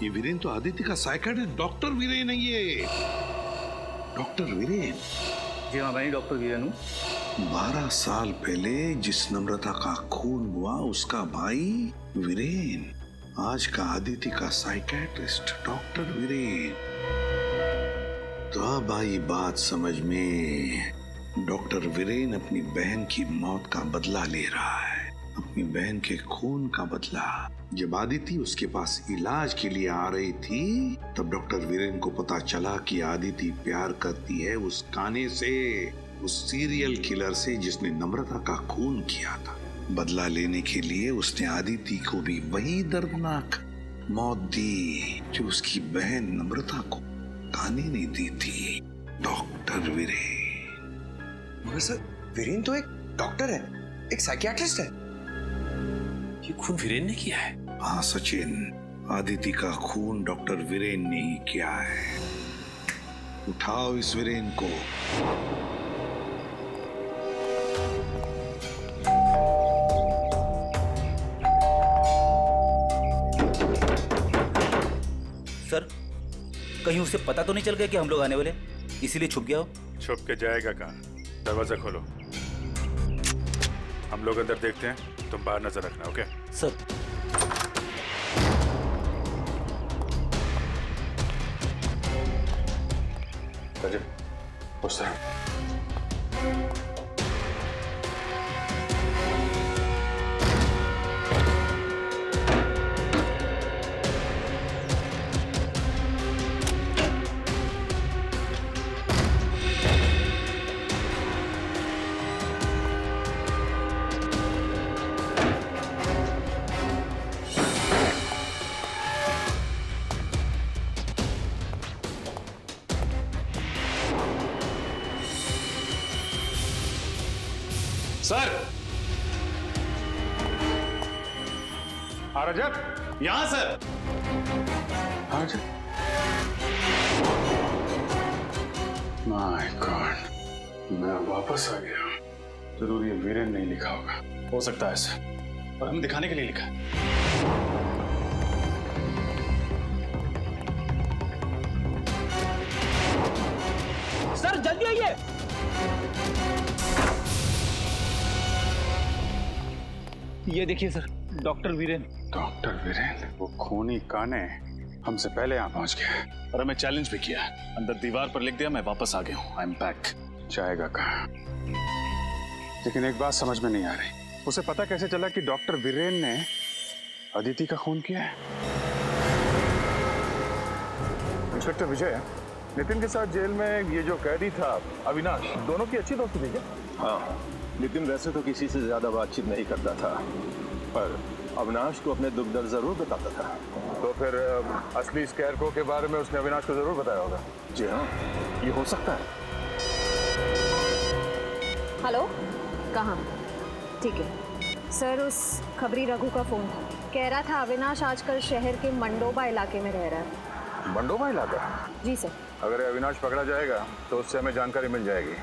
ये वीरेन तो आदित्य का साइकियाट्रिस्ट डॉक्टर वीरेन है। ये डॉक्टर वीरेन? जी हाँ, मैं डॉक्टर वीरेन हूँ। 12 साल पहले जिस नम्रता का खून हुआ उसका भाई वीरेन, आज का आदित्य का साइकियाट्रिस्ट डॉक्टर वीरेन। तो अब आई बात समझ में। डॉक्टर वीरेन अपनी बहन की मौत का बदला ले रहा है, अपनी बहन के खून का बदला। जब आदिति उसके पास इलाज के लिए आ रही थी तब डॉक्टर वीरेन को पता चला कि आदिति प्यार करती है उस काने से, उस सीरियल किलर से जिसने नम्रता का खून किया था। बदला लेने के लिए उसने आदिति को भी वही दर्दनाक मौत दी जो उसकी बहन नम्रता को काने ने दी थी। डॉक्टर वीरेन। मगर सर, वीरेन तो एक डॉक्टर है, एक साइकियाट्रिस्ट है। ये खून वीरेन ने किया है? हाँ सचिन, आदिति का खून डॉक्टर वीरेन ने ही किया है। उठाओ इस वीरेन को। सर, कहीं उसे पता तो नहीं चल गया कि हम लोग आने वाले, इसीलिए छुप गया हो? छुप के जाएगा कहाँ? दरवाजा खोलो, हम लोग अंदर देखते हैं, तुम बाहर नजर रखना। Okay sir. उस तरह सर, रजब, यहां सर। माय गॉड, मैं वापस आ गया। जरूर ये वीरेन नहीं लिखा होगा। हो सकता है सर, और हमें दिखाने के लिए लिखा है। सर जल्दी आइए। ये देखिए sir, doctor Viren. Doctor Viren? वो खूनी काने हमसे पहले यहाँ पहुंच गया और हमें चैलेंज भी किया। अंदर दीवार पर लिख दिया, मैं वापस आ गया हूँ, आई एम बैक। जाएगा कहाँ? लेकिन एक बात समझ में नहीं आ रही, उसे पता कैसे चला कि डॉक्टर वीरेन ने अदिति का खून किया है? इंस्पेक्टर विजय, नितिन के साथ जेल में ये जो कैदी था अविनाश, दोनों की अच्छी दोस्ती थी क्या? हाँ, नितिन वैसे तो किसी से ज्यादा बातचीत नहीं करता था, पर अविनाश को अपने दुख दर्द जरूर बताता था। तो फिर असली स्कैरक्रो के बारे में उसने अविनाश को जरूर बताया होगा। जी हाँ, ये हो सकता है। हेलो, कहाँ? ठीक है सर, उस खबरी रघु का फोन था, कह रहा था अविनाश आजकल शहर के मंडोबा इलाके में रह रहा है। मंडोबा इलाका? जी सर। अगर अविनाश पकड़ा जाएगा तो उससे हमें जानकारी मिल जाएगी,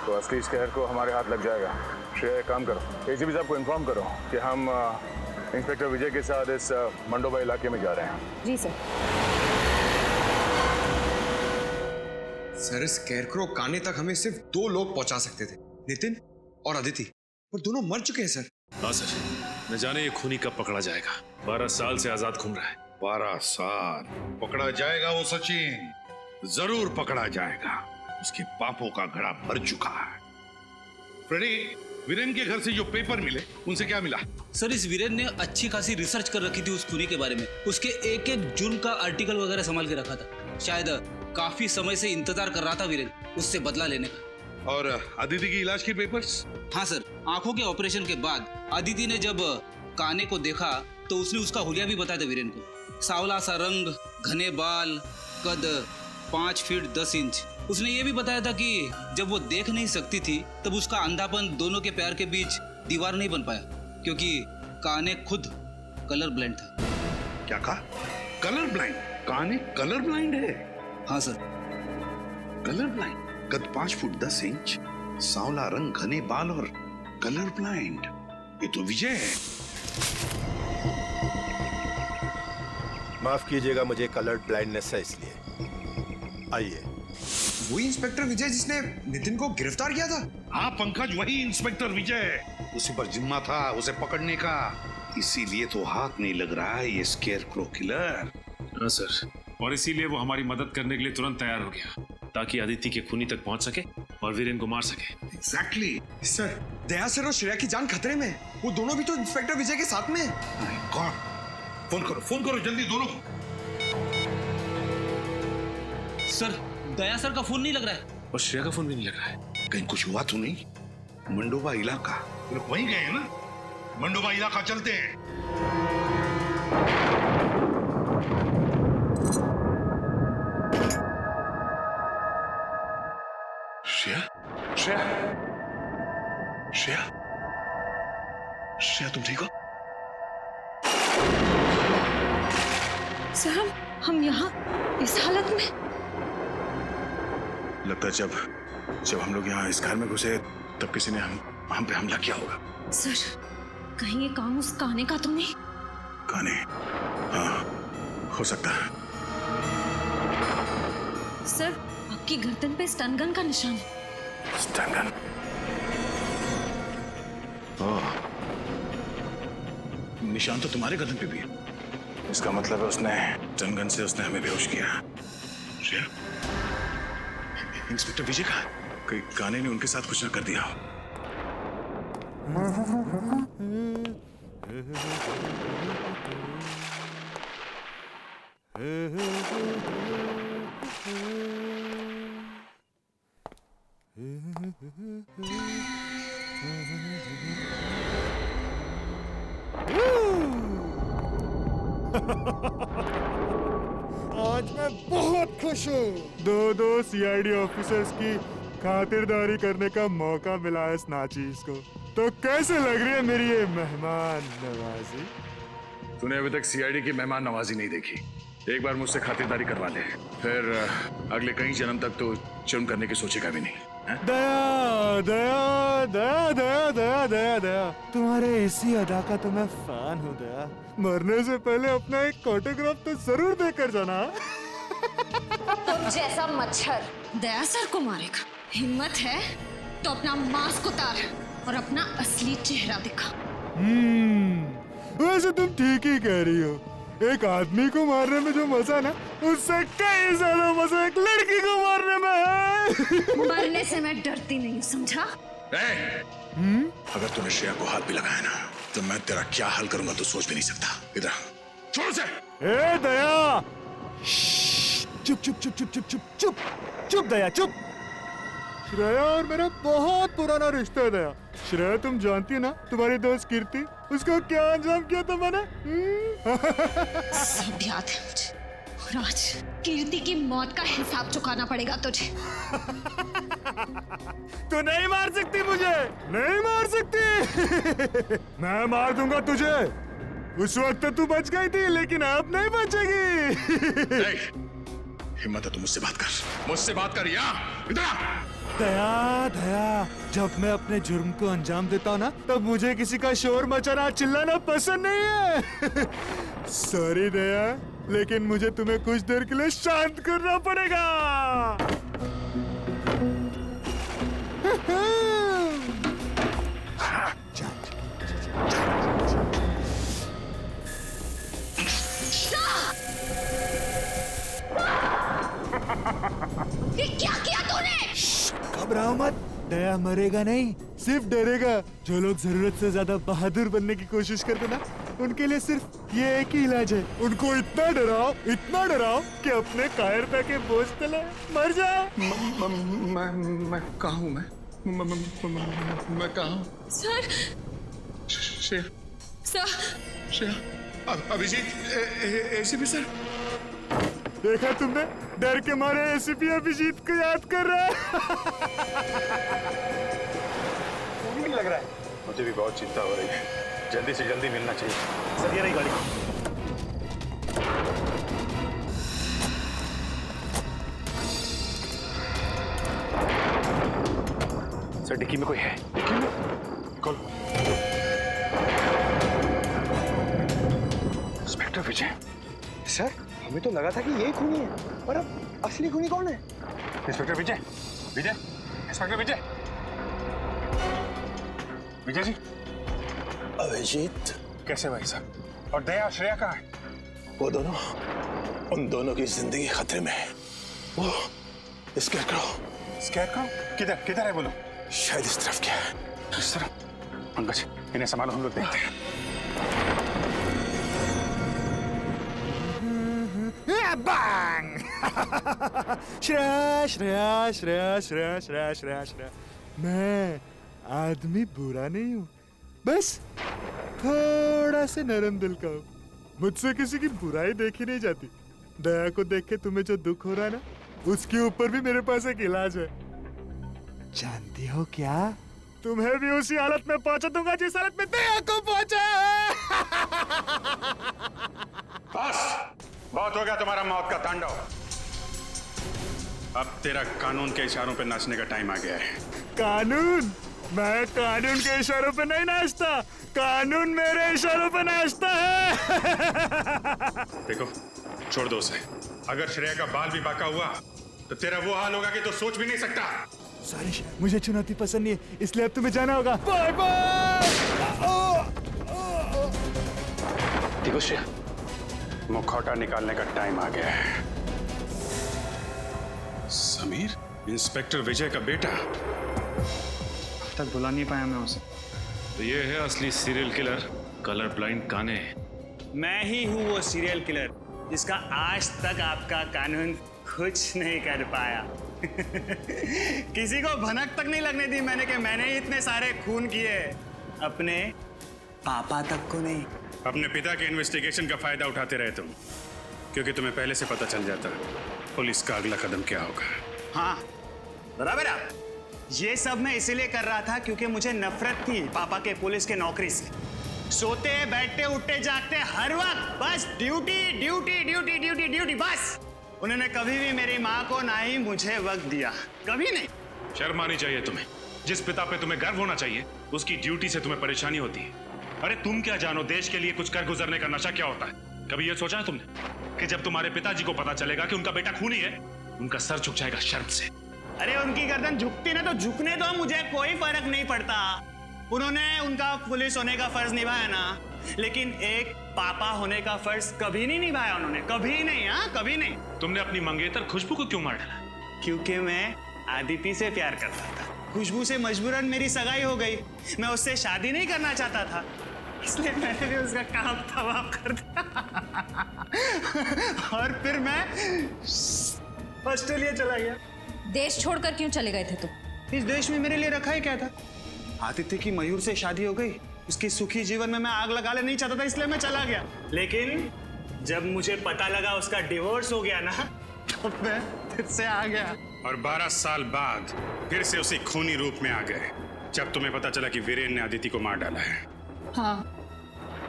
तो असली स्कैर को हमारे हाथ लग जाएगा। श्रेया, एक काम करो, एसीपी साहब को इन्फॉर्म करो कि हम इंस्पेक्टर विजय के साथ इस मंडोबा इलाके में जा रहे हैं। जी सर। सर, स्कैरक्रो काने तक हमें सिर्फ 2 लोग पहुंचा सकते थे, नितिन और अदिति, और दोनों मर चुके हैं सर। हाँ सर, न जाने ये खूनी कब पकड़ा जाएगा। 12 साल से आजाद घूम रहा है। 12 साल पकड़ा जाएगा वो सचिन, जरूर पकड़ा जाएगा। उसके पापों का घड़ा भर चुका है। फ्रेडी, वीरेन के घर से जो पेपर मिले, उनसे क्या मिला? सर, इस वीरेन ने अच्छी खासी रिसर्च कर रखी थी उस खूनी के बारे में। उसके एक एक जुर्म का आर्टिकल वगैरह संभाल के रखा था। शायद काफी समय से इंतजार कर रहा था वीरेन उससे बदला लेने का। और अदिति की इलाज के पेपर्स? हाँ सर, आंखों के ऑपरेशन के बाद अदिति ने जब काने को देखा तो उसने उसका हुलिया भी बताया था वीरेन को। सांवला सा रंग, घने बाल, कद 5 फीट 10 इंच। उसने ये भी बताया था कि जब वो देख नहीं सकती थी तब उसका अंधापन दोनों के प्यार के बीच दीवार नहीं बन पाया, क्योंकि काने खुद कलर ब्लाइंड था। क्या कहा? Colour blind? काने कलर ब्लाइंड है? हाँ सर। Colour blind? कद 5 फुट 10 इंच, सांवला रंग, घने बाल और कलर ब्लाइंड। ये तो विजय है। माफ कीजिएगा, मुझे कलर ब्लाइंडनेस है, इसलिए। आइए। वही इंस्पेक्टर विजय जिसने नितिन को गिरफ्तार किया था? हाँ पंकज, वही इंस्पेक्टर विजय। उसी पर जिम्मा था उसे पकड़ने का, इसीलिए तो हाथ नहीं लग रहा है ये स्केयरक्रो किलर। हाँ सर, और इसीलिए वो हमारी मदद करने के लिए तुरंत तैयार हो गया, ताकि अदिति के खूनी तक पहुंच सके और वीरेन को मार सके। एग्जैक्टली। सर, दया सर और श्रेया की जान खतरे में। वो दोनों भी तो इंस्पेक्टर विजय के साथ में हैं। फोन करो जल्दी दोनों को। सर, दया सर का फोन नहीं लग रहा है और श्रेया का फोन भी नहीं लग रहा है। कहीं कुछ हुआ तो नहीं? मंडोबा इलाका, वहीं गए हैं ना? मंडोबा इलाका चलते हैं। श्रेया, श्रेया, श्रेया, श्रेया, तुम ठीक हो? सर, हम यहाँ इस हालत में? लगता है जब हम लोग यहाँ इस घर में घुसे तब किसी ने हम पे हमला किया होगा। सर, कहीं ये काम उस काने का तो नहीं? काने? हाँ, हो सकता है। सर, आपकी गर्दन पे स्टन गन का निशान है। Stun gun? ओह, निशान तो तुम्हारे गर्दन पे भी है। इसका मतलब है उसने स्टन गन से उसने हमें बेहोश किया। श्रेया, इंस्पेक्टर विजय कहाँ है? कहीं काने ने उनके साथ कुछ न कर दिया हो। आज मैं बहुत खुश हूँ। दो सीआईडी ऑफिसर्स की खातिरदारी करने का मौका मिला है इस नाचीज को। तो कैसे लग रही है मेरी ये मेहमान नवाजी? तूने अभी तक सीआईडी की मेहमान नवाजी नहीं देखी। एक बार मुझसे खातिरदारी करवा ले, फिर अगले कई जन्म तक तो जुर्म करने की सोचेगा भी नहीं। दया दया दया दया दया दया दया, तुम्हारे इसी अदा का तो मैं फैन हूँ दया। मरने से पहले अपना एक ऑटोग्राफ तो जरूर देकर जाना। तुम जैसा मच्छर दया सर को मारेगा। हिम्मत है तो अपना मास्क उतार और अपना असली चेहरा दिखा। वैसे तुम ठीक ही कह रही हो। एक आदमी को मारने में जो मजा ना, उससे कई ज्यादा मजा एक लड़की को मारने में है। मरने से मैं डरती नहीं, समझा? अगर तूने श्रेया को हाथ भी लगाया ना, तो मैं तेरा क्या हाल करूंगा तो सोच भी नहीं सकता। इधर छोड़ से। ए दया, चुप चुप चुप चुप चुप चुप चुप चुप दया चुप। श्रेया और मेरा बहुत पुराना रिश्ता है दया। श्रेया तुम जानती है ना, तुम्हारी दोस्त कीर्ति, उसको क्या अंजाम किया था मैंने? सब याद है मुझे। और आज कीर्ति की मौत का हिसाब चुकाना पड़ेगा तुझे। तू नहीं मार सकती मुझे, नहीं मार सकती। मैं मार दूंगा तुझे। उस वक्त तू बच गई थी, लेकिन अब नहीं बचेगी। हिम्मत है तो मुझसे बात कर, मुझसे बात कर। यहाँ इधर दया दया, जब मैं अपने जुर्म को अंजाम देता हूँ ना, तब मुझे किसी का शोर मचाना चिल्लाना पसंद नहीं है। सॉरी दया, लेकिन मुझे तुम्हें कुछ देर के लिए शांत करना पड़ेगा। ये क्या किया तूने? घबराओ मत, दया मरेगा नहीं, सिर्फ डरेगा। जो लोग जरूरत से ज्यादा बहादुर बनने की कोशिश करते ना, उनके लिए सिर्फ ये एक ही इलाज है। उनको इतना डराओ कि अपने कायरता के बोझ तले मर जाए। मैं कहाँ हूँ? मैं कहाँ हूँ? Sir, Shreya, sir, Shreya, Abhijeet, ACP sir. देखा तुमने, डर के मारे एसीपी अभिजीत को याद कर रहा है। नहीं लग रहा है। मुझे भी बहुत चिंता हो रही है। जल्दी से जल्दी मिलना चाहिए। सर ये रही गाड़ी। सर डिक्की में कोई है। डिक्की में? कॉल। इंस्पेक्टर विजय। सर, हमें तो लगा था कि यही खूनी है, पर अब असली खूनी कौन है? इंस्पेक्टर विजय, विजय, इंस्पेक्टर विजय, विजय जी। अभिजीत, कैसे भाई साहब? और दया, श्रेया कहाँ है? वो दोनों, उन दोनों की जिंदगी खतरे में है। वो स्कैरक्रो किधर किधर है बोलो? शायद इस तरफ क्या है। इस तरफ? पंकज, इन्हें संभालो, हम लोग देखते हैं। बैंग! श्रेया श्रेया श्रेया श्रेया श्रेया श्रेया श्रेया, मैं आदमी बुरा नहीं हूँ, बस थोड़ा से नरम दिल का हूँ। मुझसे किसी की बुराई देखी नहीं जाती। दया को देख के तुम्हें जो दुख हो रहा है ना, उसके ऊपर भी मेरे पास एक इलाज है। जानती हो क्या? तुम्हें भी उसी हालत में पहुंचा दूंगा जिस हालत में दया को पहुंचा है। बस बहुत हो गया तुम्हारा मौत का तांडव। अब तेरा कानून के इशारों पे नाचने का टाइम आ गया है। कानून? मैं कानून के इशारों पे नहीं नाचता, कानून मेरे इशारों पे नाचता है। देखो, छोड़ दो उसे। अगर श्रेया का बाल भी बाका हुआ तो तेरा वो हाल होगा कि तो सोच भी नहीं सकता। सॉरी, मुझे चुनौती पसंद नहीं है, इसलिए अब तुम्हें जाना होगा। Bye bye. देखो श्रेया, मुखौटा निकालने का टाइम आ गया है। समीर, इंस्पेक्टर विजय का बेटा। अब तक बुला नहीं पाया मैं उसे। तो ये है असली सीरियल किलर, कलर ब्लाइंड कान्हे। मैं ही हूँ वो सीरियल किलर जिसका आज तक आपका कानून कुछ नहीं कर पाया। किसी को भनक तक नहीं लगने दी मैंने कि मैंने ही इतने सारे खून किए, अपने पापा तक को नहीं। अपने पिता के इन्वेस्टिगेशन का फायदा उठाते रहे तुम, क्योंकि तुम्हें पहले से पता चल जाता पुलिस का अगला कदम क्या होगा। हाँ बराबर आप। ये सब मैं इसीलिए कर रहा था क्योंकि मुझे नफरत थी पापा के पुलिस के नौकरी से। सोते बैठते उठते जागते हर वक्त बस duty duty duty duty duty बस। उन्होंने कभी भी मेरी माँ को ना ही मुझे वक्त दिया, कभी नहीं। शर्म आनी चाहिए तुम्हें। जिस पिता पे तुम्हें गर्व होना चाहिए उसकी ड्यूटी से तुम्हें परेशानी होती है। अरे तुम क्या जानो देश के लिए कुछ कर गुजरने का नशा क्या होता है? कभी ये सोचा है तुमने कि जब तुम्हारे पिताजी को पता चलेगा कि उनका बेटा खूनी है, उनका सर झुक जाएगा शर्म से? अरे उनकी गर्दन झुकती ना तो झुकने दो, मुझे कोई फर्क नहीं पड़ता। उन्होंने उनका पुलिस होने का फर्ज निभाया ना, लेकिन एक पापा होने का फर्ज कभी नहीं निभाया उन्होंने, कभी नहीं। हाँ कभी नहीं। तुमने अपनी मंगेतर खुशबू को क्यों मार डाला? क्योंकि मैं आदिति से प्यार करता था। खुशबू से मजबूरन मेरी सगाई हो गई। मैं उससे शादी नहीं करना चाहता था, इसलिए मैंने भी उसका काम तमाम कर दिया। और फिर मैं ऑस्ट्रेलिया चला गया। देश छोड़कर क्यों चले गए थे तुम? इस देश में मेरे लिए रखा ही क्या था? आदित्य की मयूर से शादी हो गई, उसकी सुखी जीवन में मैं आग लगा ले नहीं चाहता था, इसलिए मैं चला गया। लेकिन जब मुझे पता लगा उसका डिवोर्स हो गया ना, तो मैं फिर से आ गया। और 12 साल बाद फिर से उसी खूनी रूप में आ गए जब तुम्हें पता चला कि वीरेन ने आदिति को मार डाला है। हाँ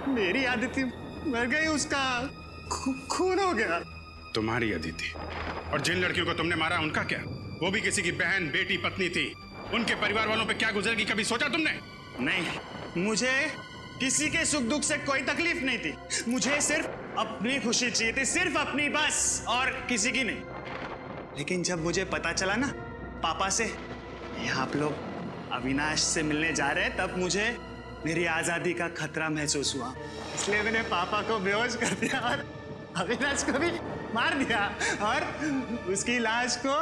मेरी आदिति मर गई, उसका खून हो गया। तुम्हारी अदिति। और जिन लड़कियों को तुमने मारा उनका क्या? वो भी किसी की बहन बेटी पत्नी थी। उनके परिवार वालों पे क्या गुजरेगी कभी सोचा तुमने? नहीं, मुझे किसी के सुख दुख से कोई तकलीफ नहीं थी। मुझे सिर्फ अपनी खुशी चाहिए थी, सिर्फ अपनी बस, और किसी की नहीं। लेकिन जब मुझे पता चला ना पापा से ये आप लोग अविनाश से मिलने जा रहे हैं, तब मुझे मेरी आजादी का खतरा महसूस हुआ। इसलिए मैंने पापा को बेहोश कर दिया और अविनाश को भी मार दिया, और उसकी लाश को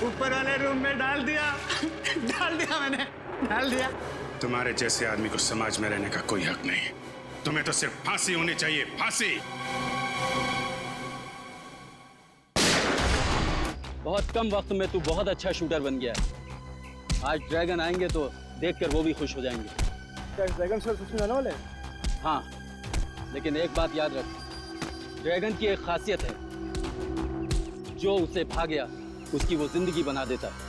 ऊपर वाले रूम में डाल दिया। मैंने डाल दिया। तुम्हारे जैसे आदमी को समाज में रहने का कोई हक नहीं। तुम्हें तो सिर्फ फांसी होनी चाहिए, फांसी। बहुत कम वक्त में तू बहुत अच्छा शूटर बन गया है। आज ड्रैगन आएंगे तो देखकर वो भी खुश हो जाएंगे। क्या ड्रैगन सर कुछ जाने वाले? हाँ, लेकिन एक बात याद रख, ड्रैगन की एक खासियत है, जो उसे भा गया उसकी वो जिंदगी बना देता है।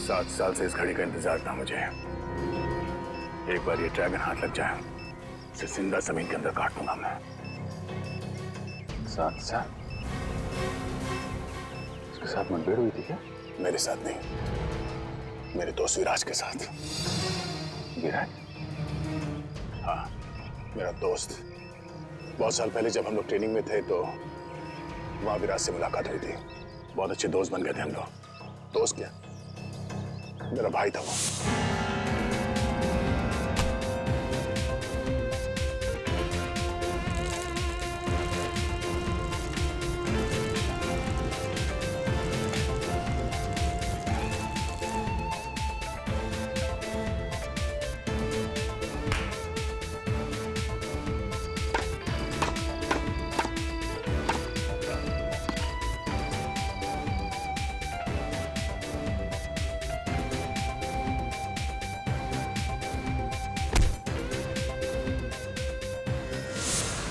सात साल से इस घड़ी का इंतजार था मुझे। एक बार ये ड्रैगन हाथ लग जाए, इसे जिंदा जमीन के अंदर काट दूंगा मैं। 7 साल? उसके साथ मुठभेड़ हुई थी क्या? मेरे साथ नहीं, मेरे दोस्त विराज के साथ। विराज? हाँ, मेरा दोस्त। बहुत साल पहले जब हम लोग ट्रेनिंग में थे तो वहां विराज से मुलाकात हुई थी। बहुत अच्छे दोस्त बन गए थे हम लोग। दोस्त क्या, मेरा भाई था वो।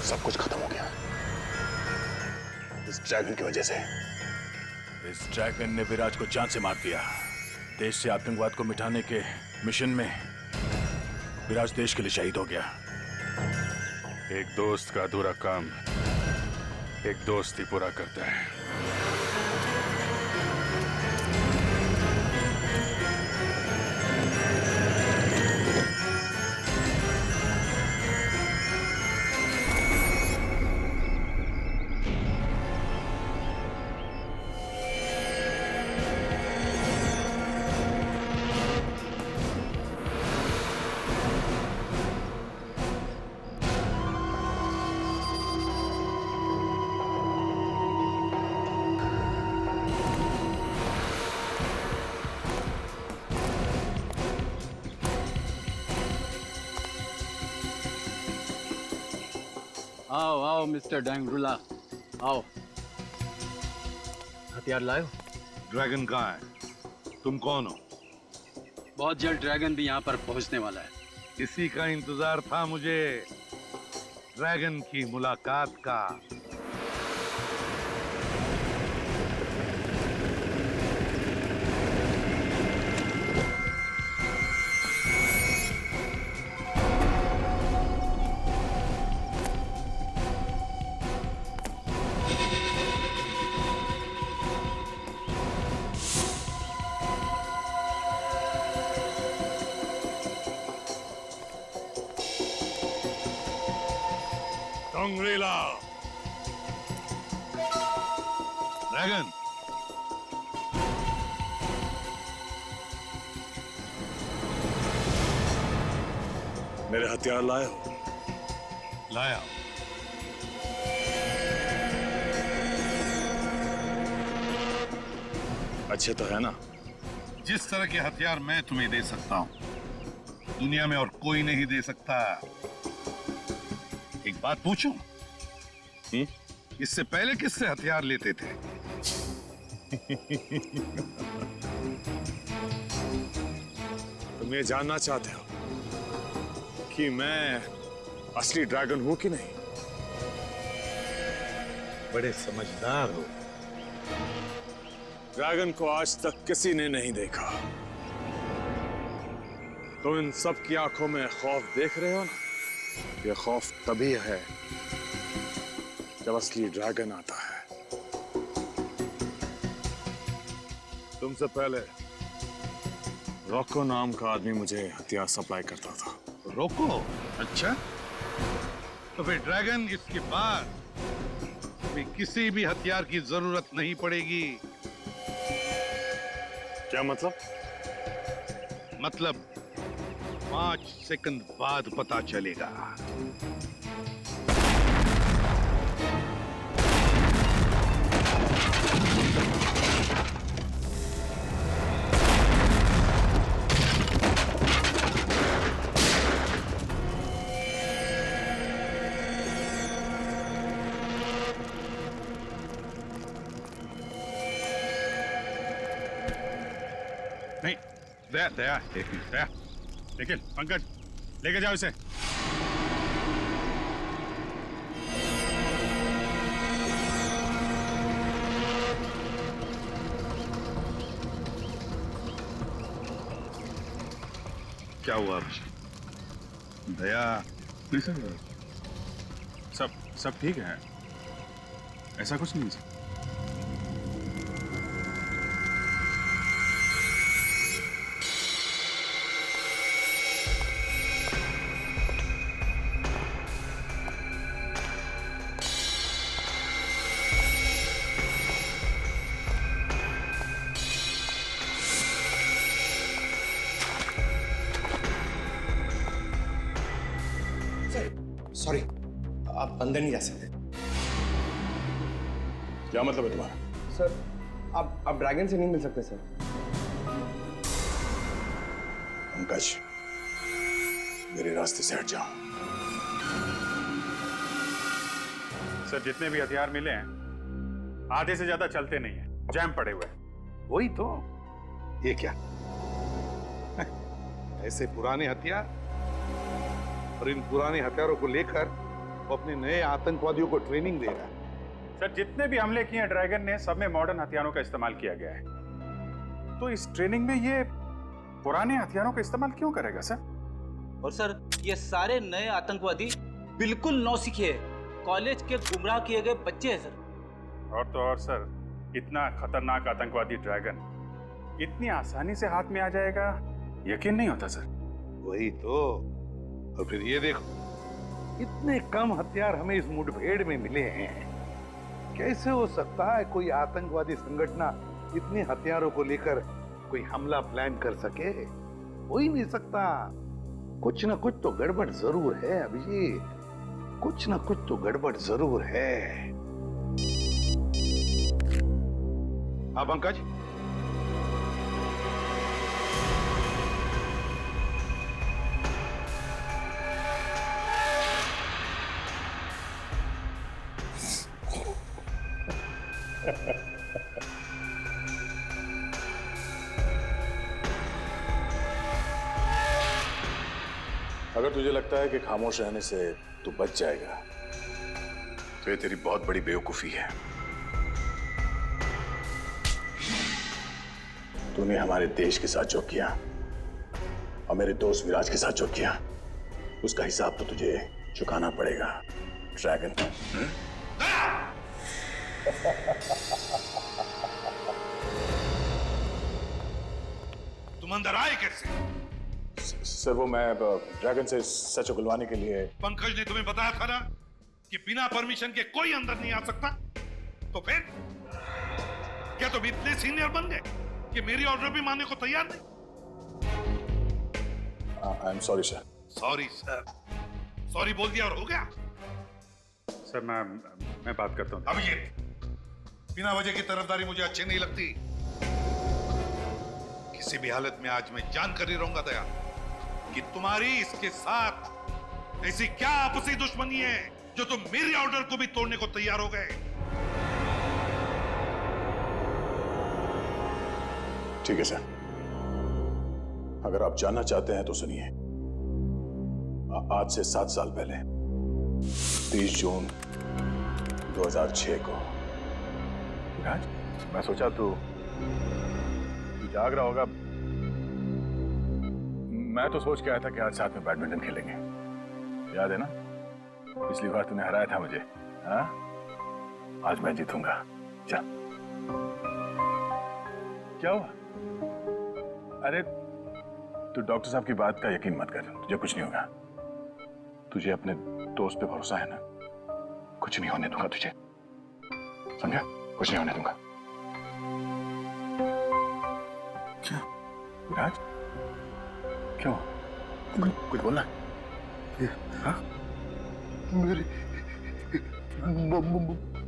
सब कुछ खत्म हो गया। इस ड्रैगन की वजह से। इस ड्रैगन ने विराज को जान से मार दिया। देश से आतंकवाद को मिटाने के मिशन में विराज देश के लिए शहीद हो गया। एक दोस्त का अधूरा काम एक दोस्त ही पूरा करता है। आओ आओ मिस्टर डैंगरुला, आओ। हथियार लाए हो? ड्रैगन कहाँ है? तुम कौन हो? बहुत जल्द ड्रैगन भी यहाँ पर पहुँचने वाला है। इसी का इंतजार था मुझे, ड्रैगन की मुलाकात का। डोंगरीला, ड्रैगन, मेरे हथियार लाए हो? लाया। अच्छे तो है ना? जिस तरह के हथियार मैं तुम्हें दे सकता हूं, दुनिया में और कोई नहीं दे सकता। एक बात पूछूं? इससे पहले किससे हथियार लेते थे? तुम ये जानना चाहते हो कि मैं असली ड्रैगन हूं कि नहीं? बड़े समझदार हो। ड्रैगन को आज तक किसी ने नहीं देखा। तुम इन सब की आंखों में खौफ देख रहे हो ना? ये खौफ तभी है जब असली ड्रैगन आता है। तुमसे पहले रोको नाम का आदमी मुझे हथियार सप्लाई करता था। रोको? अच्छा, तो फिर ड्रैगन इसके बाद भी किसी भी हथियार की जरूरत नहीं पड़ेगी। क्या मतलब? मतलब 5 सेकंड बाद पता चलेगा। नहीं, दया दया एक मिनट, दया निखिल, पंकज लेके जाओ इसे। क्या हुआ? दया? नहीं सर, सब ठीक है, ऐसा कुछ नहीं सर। सॉरी, आप अंदर नहीं जा सकते। क्या मतलब है तुम्हारा? सर, आप ड्रैगन से नहीं मिल सकते सर। पंकज, मेरे रास्ते से हट जाओ। सर, जितने भी हथियार मिले हैं आधे से ज्यादा चलते नहीं है, जैम पड़े हुए हैं। वही तो। ये क्या? ऐसे पुराने हथियार, और इन पुराने हथियारों को लेकर वो अपने नए आतंकवादियों को ट्रेनिंग दे रहा है। सर जितने भी हमले किए हैं ड्रैगन ने, सब में मॉडर्न हथियारों का इस्तेमाल किया गया है। तो इस ट्रेनिंग में ये पुराने हथियारों का इस्तेमाल क्यों करेगा सर? और सर ये सारे नए आतंकवादी बिल्कुल नौसिखे हैं, कॉलेज के गुमराह किए गए बच्चे हैं सर। और तो और सर, इतना खतरनाक आतंकवादी ड्रैगन इतनी आसानी से हाथ में आ जाएगा, यकीन नहीं होता सर। वही तो। और फिर ये देखो, इतने कम हथियार हमें इस मुठभेड़ में मिले हैं। कैसे हो सकता है कोई आतंकवादी संगठन इतने हथियारों को लेकर कोई हमला प्लान कर सके? हो ही नहीं सकता। कुछ ना कुछ तो गड़बड़ जरूर है अभिजीत, कुछ ना कुछ तो गड़बड़ जरूर है। हाँ पंकज, अगर तुझे लगता है कि खामोश रहने से तू बच जाएगा तो ये तेरी बहुत बड़ी बेवकूफी है। तूने हमारे देश के साथ जो किया और मेरे दोस्त विराज के साथ जो किया, उसका हिसाब तो तुझे चुकाना पड़ेगा ड्रैगन। तुम अंदर आए कैसे? सर वो मैं ड्रैगन से सच उगलवाने के लिए। पंकज ने तुम्हें बताया था ना कि बिना परमिशन के कोई अंदर नहीं आ सकता। तो फिर क्या तुम इतने सीनियर बन गए कि मेरी ऑर्डर भी मानने को तैयार नहीं? I am sorry sir. Sorry sir, sorry बोल दिया और हो गया। सर मैं बात करता हूँ। अब ये बिना वजह की तरफदारी मुझे अच्छी नहीं लगती। किसी भी हालत में आज मैं जानकर ही रहूंगा दया कि तुम्हारी इसके साथ ऐसी क्या आपसी दुश्मनी है जो तुम मेरी ऑर्डर को भी तोड़ने को तैयार हो गए। ठीक है सर, अगर आप जानना चाहते हैं तो सुनिए। आज से 7 साल पहले 30 जून 2006 को विराज, मैं सोचा तू जाग रहा होगा। मैं तो सोच के आया था कि आज साथ में बैडमिंटन खेलेंगे, याद है ना? पिछली बार तूने हराया था मुझे। हाँ, आज मैं जीतूंगा। चल। क्या हुआ? अरे तू डॉक्टर साहब की बात का यकीन मत कर, तुझे कुछ नहीं होगा। तुझे अपने दोस्त पे भरोसा है ना? कुछ नहीं होने दूंगा तुझे, समझा? कुछ नहीं होने दूंगा। क्या विराज, क्यों? कुछ बोलना? हाँ? मेरी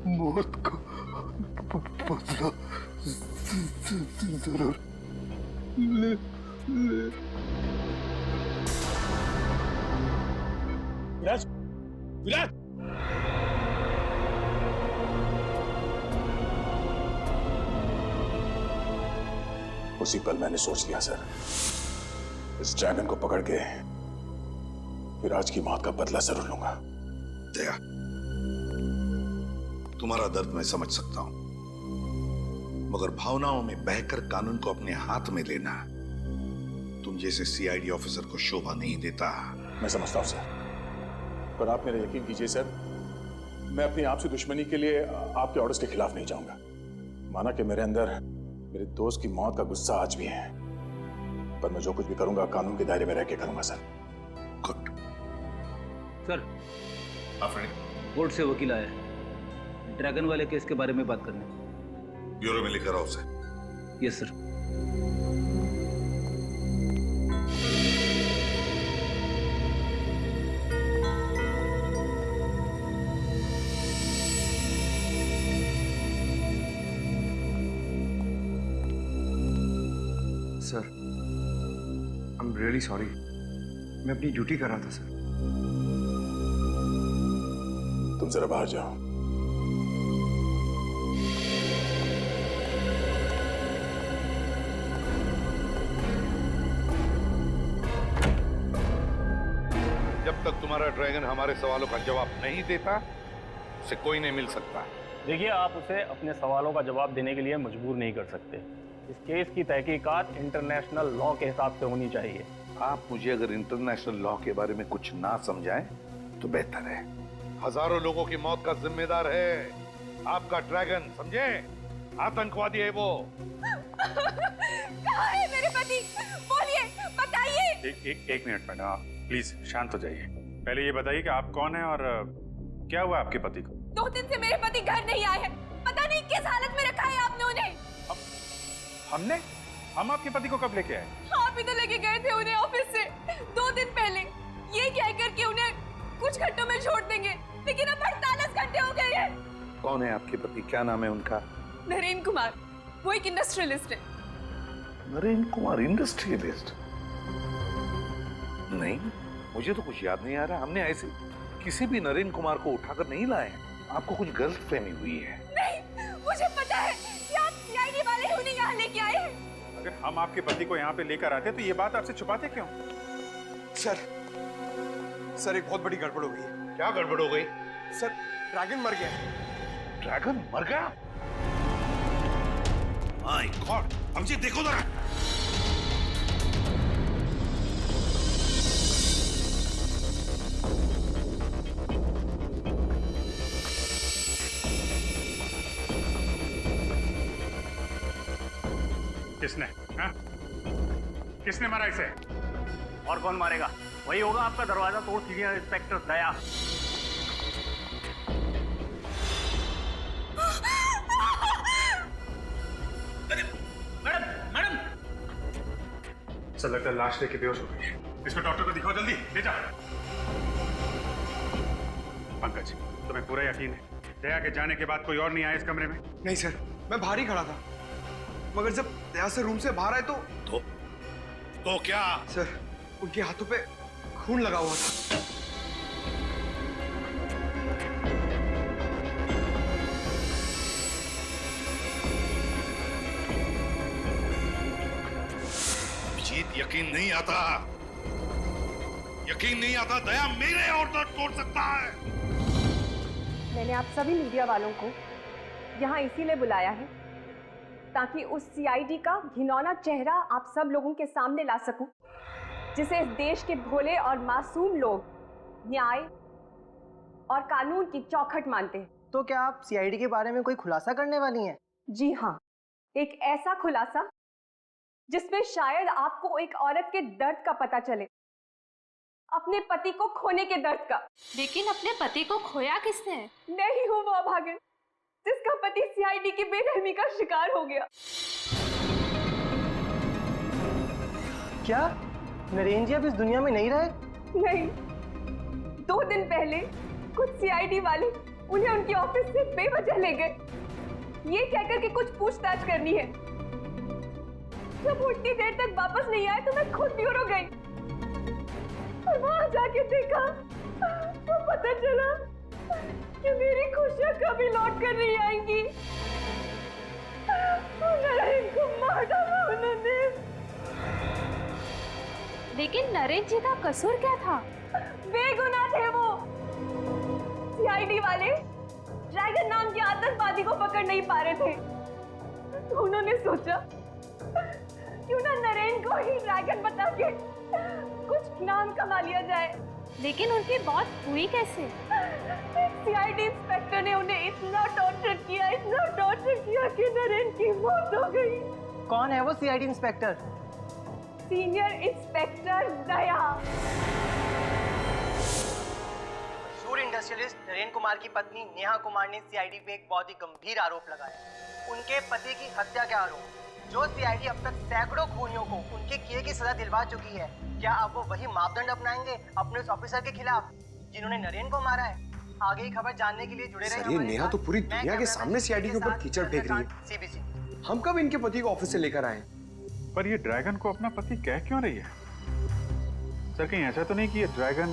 मौत को बदला जरूर ले। विराज, विराज! उसी पल मैंने सोच लिया सर, इस ड्रैगन को पकड़ के विराज की मौत का बदला जरूर लूंगा। दया, तुम्हारा दर्द मैं समझ सकता हूं, मगर भावनाओं में बहकर कानून को अपने हाथ में लेना तुम जैसे सीआईडी ऑफिसर को शोभा नहीं देता। मैं समझता हूं सर, पर आप मेरा यकीन कीजिए सर, मैं अपनी आपसे दुश्मनी के लिए आपके ऑर्डर्स के खिलाफ नहीं जाऊंगा। माना कि मेरे अंदर मेरे दोस्त की मौत का गुस्सा आज भी है, पर मैं जो कुछ भी करूंगा कानून के दायरे में रह के करूंगा सर। गुड। सर, कोर्ट से वकील आया है, ड्रैगन वाले केस के बारे में बात करने। ब्यूरो में लेकर आओ उसे। Yes sir. Sir, I am really sorry, मैं अपनी ड्यूटी कर रहा था सर। तुम जरा बाहर जाओ। जब तक तुम्हारा ड्रैगन हमारे सवालों का जवाब नहीं देता, उसे कोई नहीं मिल सकता। देखिए, आप उसे अपने सवालों का जवाब देने के लिए मजबूर नहीं कर सकते। इस केस की तहकीकात इंटरनेशनल लॉ के हिसाब से होनी चाहिए। आप मुझे अगर इंटरनेशनल लॉ के बारे में कुछ ना समझाएं तो बेहतर है। हजारों लोगों की मौत का जिम्मेदार है आपका ड्रैगन, समझे? आतंकवादी है वो। कहाँ है मेरे पति? बोलिए, बताइए। एक मिनट मैडम, आप प्लीज शांत हो जाइए। पहले ये बताइए कि आप कौन हैं और क्या हुआ आपके पति को? 2 दिन से मेरे पति घर नहीं आए हैं। पता नहीं किस हालत में रखा है आपने उन्हें। हम आपके पति को कब लेके आए? आप ही तो लेके गए थे उन्हें ऑफिस से 2 दिन पहले, ये कहकर कि उन्हें कुछ घंटों में छोड़ देंगे, लेकिन अब 48 घंटे हो गए हैं। कौन है आपके पति? क्या नाम है उनका? नरेन कुमार। वो एक इंडस्ट्रियलिस्ट है। नरेन कुमार इंडस्ट्रियलिस्ट? नहीं, मुझे तो कुछ याद नहीं आ रहा। हमने ऐसे किसी भी नरेन कुमार को उठाकर नहीं लाए। आपको कुछ गलतफहमी हुई है। नहीं, मुझे पता है कि आप सीआईडी वाले ही उन्हें यहाँ लेके आए हैं। अगर हम आपके पति को यहाँ पे लेकर आते तो ये बात आपसे छुपाते क्यों? सर एक बहुत बड़ी गड़बड़ हो गई है। क्या गड़बड़ हो गई? सर, ड्रैगन मर गया। ड्रैगन मर गया? माय गॉड, अभिजीत देखो जरा। किसने? हाँ? किसने मारा इसे? और कौन मारेगा? वही होगा आपका दरवाजा तोड़ सीनियर इंस्पेक्टर दया। मैडम! सर लगता है लाश लेके बेहोश हो गई है। इसको डॉक्टर को दिखाओ जल्दी, ले जा। पंकज, तुम्हें पूरा यकीन है दया के जाने के बाद कोई और नहीं आया इस कमरे में? नहीं सर, मैं बाहर ही खड़ा था, मगर जब दया से रूम से बाहर आए तो क्या? सर, उनके हाथों पे खून लगा हुआ था। अभिजीत, यकीन नहीं आता दया मेरे ऑर्डर तोड़ सकता है। मैंने आप सभी मीडिया वालों को यहाँ इसीलिए बुलाया है ताकि उस सीआईडी का घिनौना चेहरा आप सब लोगों के सामने ला सकूं, जिसे इस देश के भोले और मासूम लोग न्याय और कानून की चौखट मानते हैं। तो क्या आप सीआईडी के बारे में कोई खुलासा करने वाली हैं? जी हाँ, एक ऐसा खुलासा जिसमें शायद आपको एक औरत के दर्द का पता चले, अपने पति को खोने के दर्द का। लेकिन अपने पति को खोया किसने? नहीं हूँ वो अभागन जिसका पति सीआईडी की बेरहमी का शिकार हो गया। क्या नरेन जी अब इस दुनिया में नहीं रहे? नहीं, 2 दिन पहले कुछ सीआईडी वाले उन्हें उनके ऑफिस से बेवजह ले गए, ये कहकर कि कुछ पूछताछ करनी है। जब वो इतनी देर तक वापस नहीं आए तो मैं खुद ब्यूरो गई और वहां जाके देखा तो पता चला कि मेरी खुशियां कभी लौट कर नहीं आएंगी। नरेन को मार डाला उन्होंने। लेकिन नरेन जी का कसूर क्या था? बेगुनाह थे वो। सीआईडी वाले ड्रैगन नाम के आतंकवादी को पकड़ नहीं पा रहे थे, तो उन्होंने सोचा क्यों ना नरेन को ही ड्रैगन बता के कुछ नाम कमा लिया जाए। लेकिन उनकी मौत हुई कैसे? सीआईडी इंस्पेक्टर ने उन्हें इतना टॉर्चर किया कि नरेन की मौत हो गई। कौन है वो सीआईडी इंस्पेक्टर? सीनियर इंस्पेक्टर दया। सूर्य इंडस्ट्रियलिस्ट नरेन कुमार की पत्नी नेहा कुमार ने सीआईडी पे एक बहुत ही गंभीर आरोप लगाया, उनके पति की हत्या का आरोप। जो सीआईडी अब तक सैकड़ों खूनियों को उनके किए की सजा दिलवा चुकी है, क्या अब वो वही मापदंड अपनाएंगे अपने उस ऑफिसर के खिलाफ जिन्होंने नरेन को मारा है? आगे की खबर जानने के लिए जुड़े रहिए। ये नेहा तो पूरी दुनिया के सामने सीआईडी के ऊपर कीचड़ फेंक रही है। सीबीसी। हम कब इनके पति को ऑफिस से लेकर आए? पर ये ड्रैगन को अपना पति कह क्यों रही है? सर कहीं ऐसा तो नहीं कि ये ड्रैगन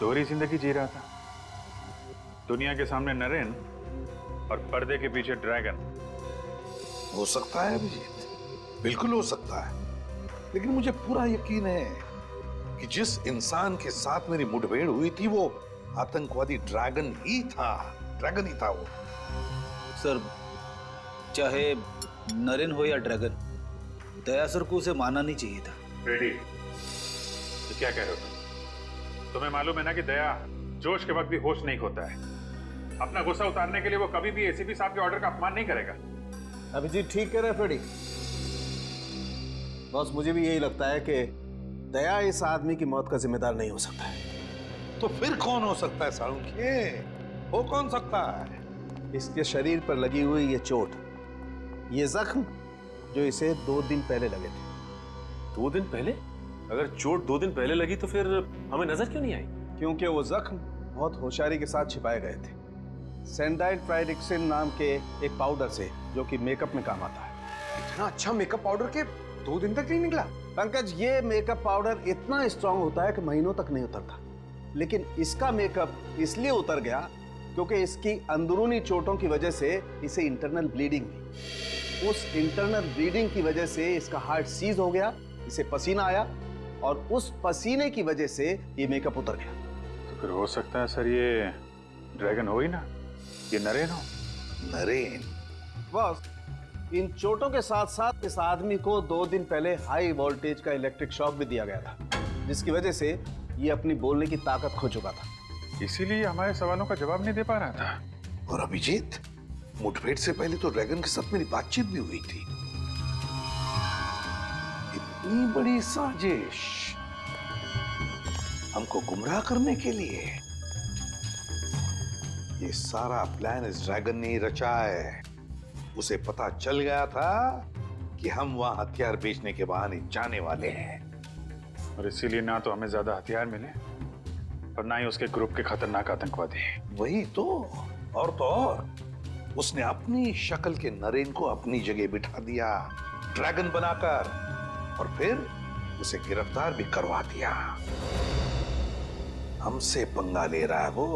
दोहरी जिंदगी जी रहा था? दुनिया के सामने नरेन और पर्दे के पीछे ड्रैगन। हो सकता है अभिजीत, बिल्कुल हो सकता है, लेकिन मुझे पूरा यकीन है कि जिस इंसान के साथ मेरी मुठभेड़ हुई थी वो आतंकवादी ड्रैगन ही था वो। सर, चाहे नरेन हो या ड्रैगन, दया सर को उसे मानना नहीं चाहिए था। रेडी, तो क्या कह रहे हो तुम? तुम्हें मालूम है ना कि दया जोश के वक्त भी होश नहीं खोता है। अपना गुस्सा उतारने के लिए वो कभी भी एसीपी साहब के ऑर्डर का अपमान नहीं करेगा। अभिजीत ठीक कह रहे हैं फ्रेडी। बॉस, मुझे भी यही लगता है कि दया इस आदमी की मौत का जिम्मेदार नहीं हो सकता है। तो फिर कौन हो सकता है सालुंखे? वो कौन सकता है? इसके शरीर पर लगी हुई ये चोट, ये जख्म जो इसे 2 दिन पहले लगे थे। 2 दिन पहले? अगर चोट 2 दिन पहले लगी तो फिर हमें नजर क्यों नहीं आई? क्योंकि वो जख्म बहुत होशियारी के साथ छिपाए गए थे सैंडाइल ट्राइडिक्सिन नाम के एक पाउडर से, जो कि मेकअप में काम आता है। इतना अच्छा मेकअप पाउडर के 2 दिन तक नहीं निकला? पंकज, ये मेकअप पाउडर इतना स्ट्रांग होता है कि महीनों तक नहीं उतरता, लेकिन इसका मेकअप इसलिए उतर गया क्योंकि इसकी अंदरूनी चोटों की वजह से इसे इंटरनल ब्लीडिंग हुई। उस इंटरनल ब्लीडिंग की वजह से इसका हार्ट सीज हो गया, इसे पसीना आया, और उस पसीने की वजह से ये मेकअप उतर गया। तो फिर हो सकता है सर ये ड्रैगन हो ही ना, ये नरेन हो। नरेन? बस, इन चोटों के साथ साथ इस आदमी को 2 दिन पहले हाई वोल्टेज का इलेक्ट्रिक शॉक भी दिया गया था, जिसकी वजह से ये अपनी बोलने की ताकत खो चुका था। इसीलिए हमारे सवालों का जवाब नहीं दे पा रहा था। और अभिजीत, मुठभेड़ से पहले तो ड्रैगन के साथ मेरी बातचीत भी हुई थी। इतनी बड़ी साजिश हमको गुमराह करने के लिए, ये सारा प्लान इस ड्रैगन ने ही रचा है। उसे पता चल गया था कि हम वहां हथियार बेचने के बहाने जाने वाले हैं, और इसीलिए ना तो हमें ज्यादा हथियार मिले और ना ही उसके ग्रुप के खतरनाक आतंकवादी। वही तो, और उसने अपनी शक्ल के नरेन को अपनी जगह बिठा दिया ड्रैगन बनाकर, और फिर उसे गिरफ्तार भी करवा दिया। हमसे पंगा ले रहा है वो।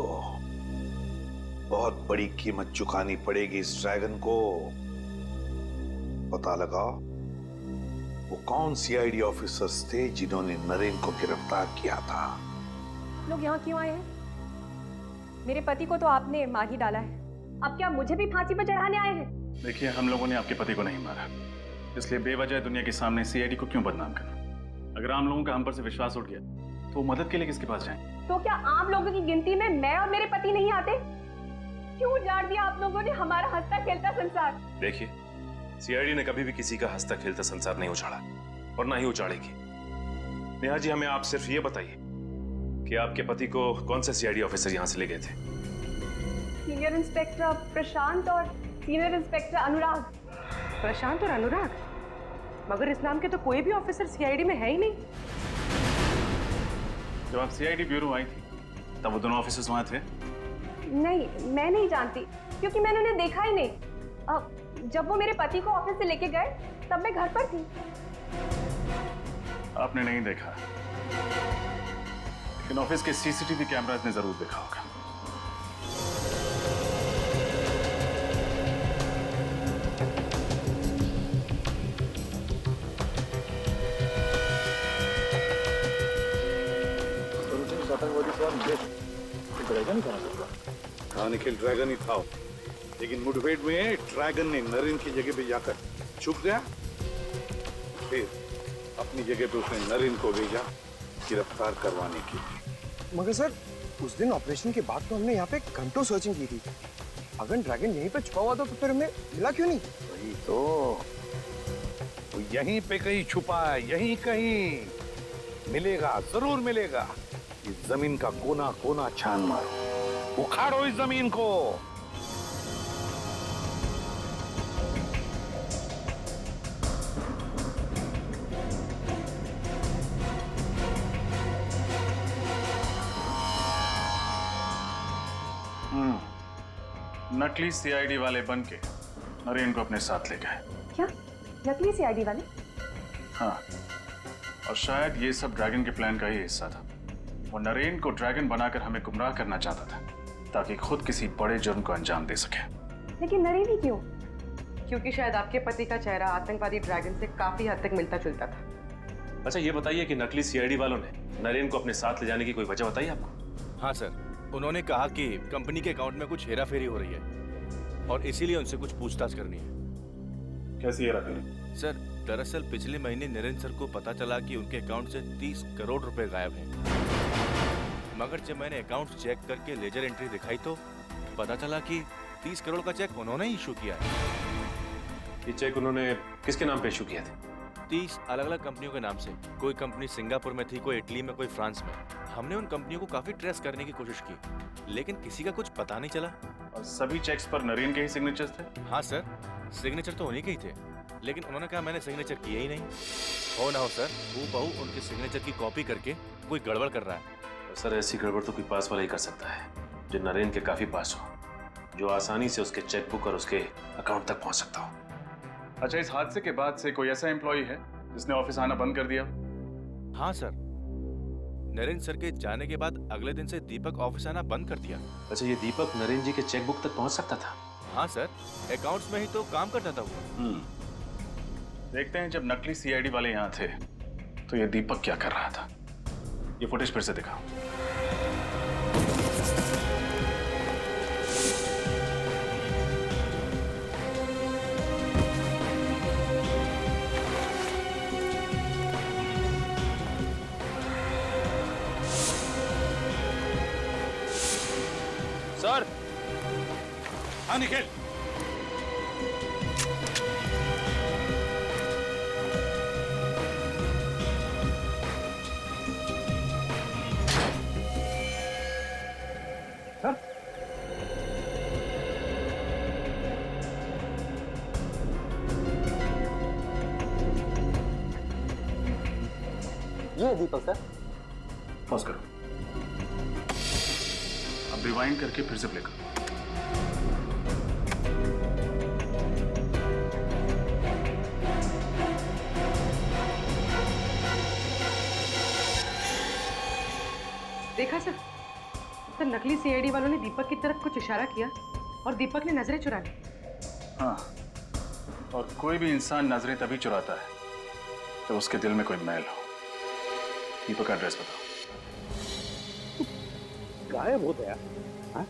बहुत बड़ी कीमत चुकानी पड़ेगी इस ड्रैगन को। पता लगाओ वो कौन सीआईडी ऑफिसर्स थे जिन्होंने नरेन को गिरफ्तार किया था। लोग यहाँ क्यों आए हैं? मेरे पति को तो आपने मार ही डाला है, अब क्या मुझे भी फांसी पर चढ़ाने आए हैं? देखिए, हम लोगों ने आपके पति को नहीं मारा, इसलिए बेवजह दुनिया के सामने सीआईडी को क्यों बदनाम करना? अगर आम लोगों का हम पर से विश्वास उठ गया तो मदद के लिए किसके पास जाएं? तो क्या आम लोगों की गिनती में मैं और मेरे पति नहीं आते? क्यों उजाड़ दिया आप लोगों ने हमारा हंसता खेलता संसार? देखिए, सीआईडी ने कभी भी किसी का हंसता खेलता संसार नहीं उछाला और ना ही उछाड़ेगी। नेहा जी, हमें आप सिर्फ ये बताइए कि आपके पति को कौन से सीआईडी ऑफिसर यहाँ से ले गए थे? सीनियर इंस्पेक्टर प्रशांत और सीनियर इंस्पेक्टर अनुराग। प्रशांत और अनुराग? मगर इस नाम के तो कोई भी ऑफिसर सीआईडी में है ही नहीं। जब आप सीआईडी ब्यूरो आई थी तब वो दोनों ऑफिसर्स वहां थे? नहीं, मैं नहीं जानती, क्योंकि मैंने उन्हें देखा ही नहीं। जब वो मेरे पति को ऑफिस से लेके गए तब मैं घर पर थी। आपने नहीं देखा, लेकिन ऑफिस के सीसीटीवी कैमरास ने जरूर देखा होगा। ड्रैगन कहाँ निकल? ड्रैगन ही था, लेकिन मुठभेड़ में ड्रैगन ने नरेन की जगह पे जाकर छुप गया। फिर अपनी जगह पे उसने नरेन को भेजा गिरफ्तार करवाने के लिए। मगर सर, उस दिन ऑपरेशन के बाद तो हमने यहाँ पे घंटों सर्चिंग की थी। अगर ड्रैगन यहीं पे छुपा हुआ था तो फिर हमें मिला क्यों नहीं? वही तो, वो यहीं पे कहीं छुपा है, यहीं कहीं मिलेगा, जरूर मिलेगा। इस जमीन का कोना कोना छान मारो, उखाड़ो इस जमीन को। नकली सीआईडी वाले बन के नरेन को अपने साथ ले गए। क्या? नकली सीआईडी वाले? हाँ, और शायद ये सब ड्रैगन के प्लान का ही हिस्सा था। वो नरेन को ड्रैगन बनाकर हमें गुमराह करना चाहता था ताकि खुद किसी बड़े जुर्म को अंजाम दे सके। लेकिन नरेन ही क्यों? क्योंकि शायद आपके पति का चेहरा आतंकवादी ड्रैगन से काफी हद तक मिलता जुलता था। अच्छा, ये बताइए कि नकली सीआईडी वालों ने नरेन को अपने साथ ले जाने की कोई वजह बताई आपको? हाँ सर, उन्होंने कहा कि कंपनी के अकाउंट में कुछ हेरा फेरी हो रही है। और इसीलिए उनसे कुछ पूछताछ करनी है। कैसी है रकम? सर, दरअसल पिछले महीने नरेंद्र सर को पता चला कि उनके अकाउंट से 30 करोड़ रुपए गायब हैं। मगर जब मैंने अकाउंट चेक करके लेजर एंट्री दिखाई तो पता चला कि 30 करोड़ का चेक उन्होंने ही इशू किया है। ये चेक उन्होंने किसके नाम पे इशू किया था? 30 अलग अलग कंपनियों के नाम से। कोई कंपनी सिंगापुर में थी, कोई इटली में, कोई फ्रांस में। हमने उन कंपनियों को काफी ट्रेस करने की कोशिश की, लेकिन किसी का कुछ पता नहीं चला। और सभी चेक्स पर नरेन के ही सिग्नेचर्स थे? हाँ सर, सिग्नेचर तो उन्हीं के ही थे, लेकिन उन्होंने कहा मैंने सिग्नेचर किया ही नहीं। हो ना हो सर, हूबहू उनके सिग्नेचर की कॉपी करके कोई गड़बड़ कर रहा है। सर, ऐसी गड़बड़ तो कोई पास वाला ही कर सकता है, जो नरेन के काफी पास हो, जो आसानी से उसके चेकबुक और उसके अकाउंट तक पहुंच सकता हो। अच्छा, इस हादसे के बाद से कोई ऐसा एम्प्लॉय है जिसने ऑफिस आना बंद कर दिया? हाँ सर, नरेंद्र सर के जाने के बाद अगले दिन से दीपक ऑफिस आना बंद कर दिया। अच्छा, ये दीपक नरेन जी के चेकबुक तक पहुंच सकता था? हाँ सर, अकाउंट्स में ही तो काम करता था वो। देखते हैं, जब नकली सीआईडी वाले यहाँ थे तो ये दीपक क्या कर रहा था। ये फुटेज फिर से दिखाओ। सर। हाँ निखिल। ये है दीपक सर। पॉज करो, अब रिवाइंड करके फिर से प्ले करो। देखा सर, तो नकली सीआईडी वालों ने दीपक की तरफ कुछ इशारा किया और दीपक ने नजरें चुरा ली। हाँ, और कोई भी इंसान नजरें तभी चुराता है जब उसके दिल में कोई मैल हो। दीपक का एड्रेस बताओ। गायब हो गया, हाँ?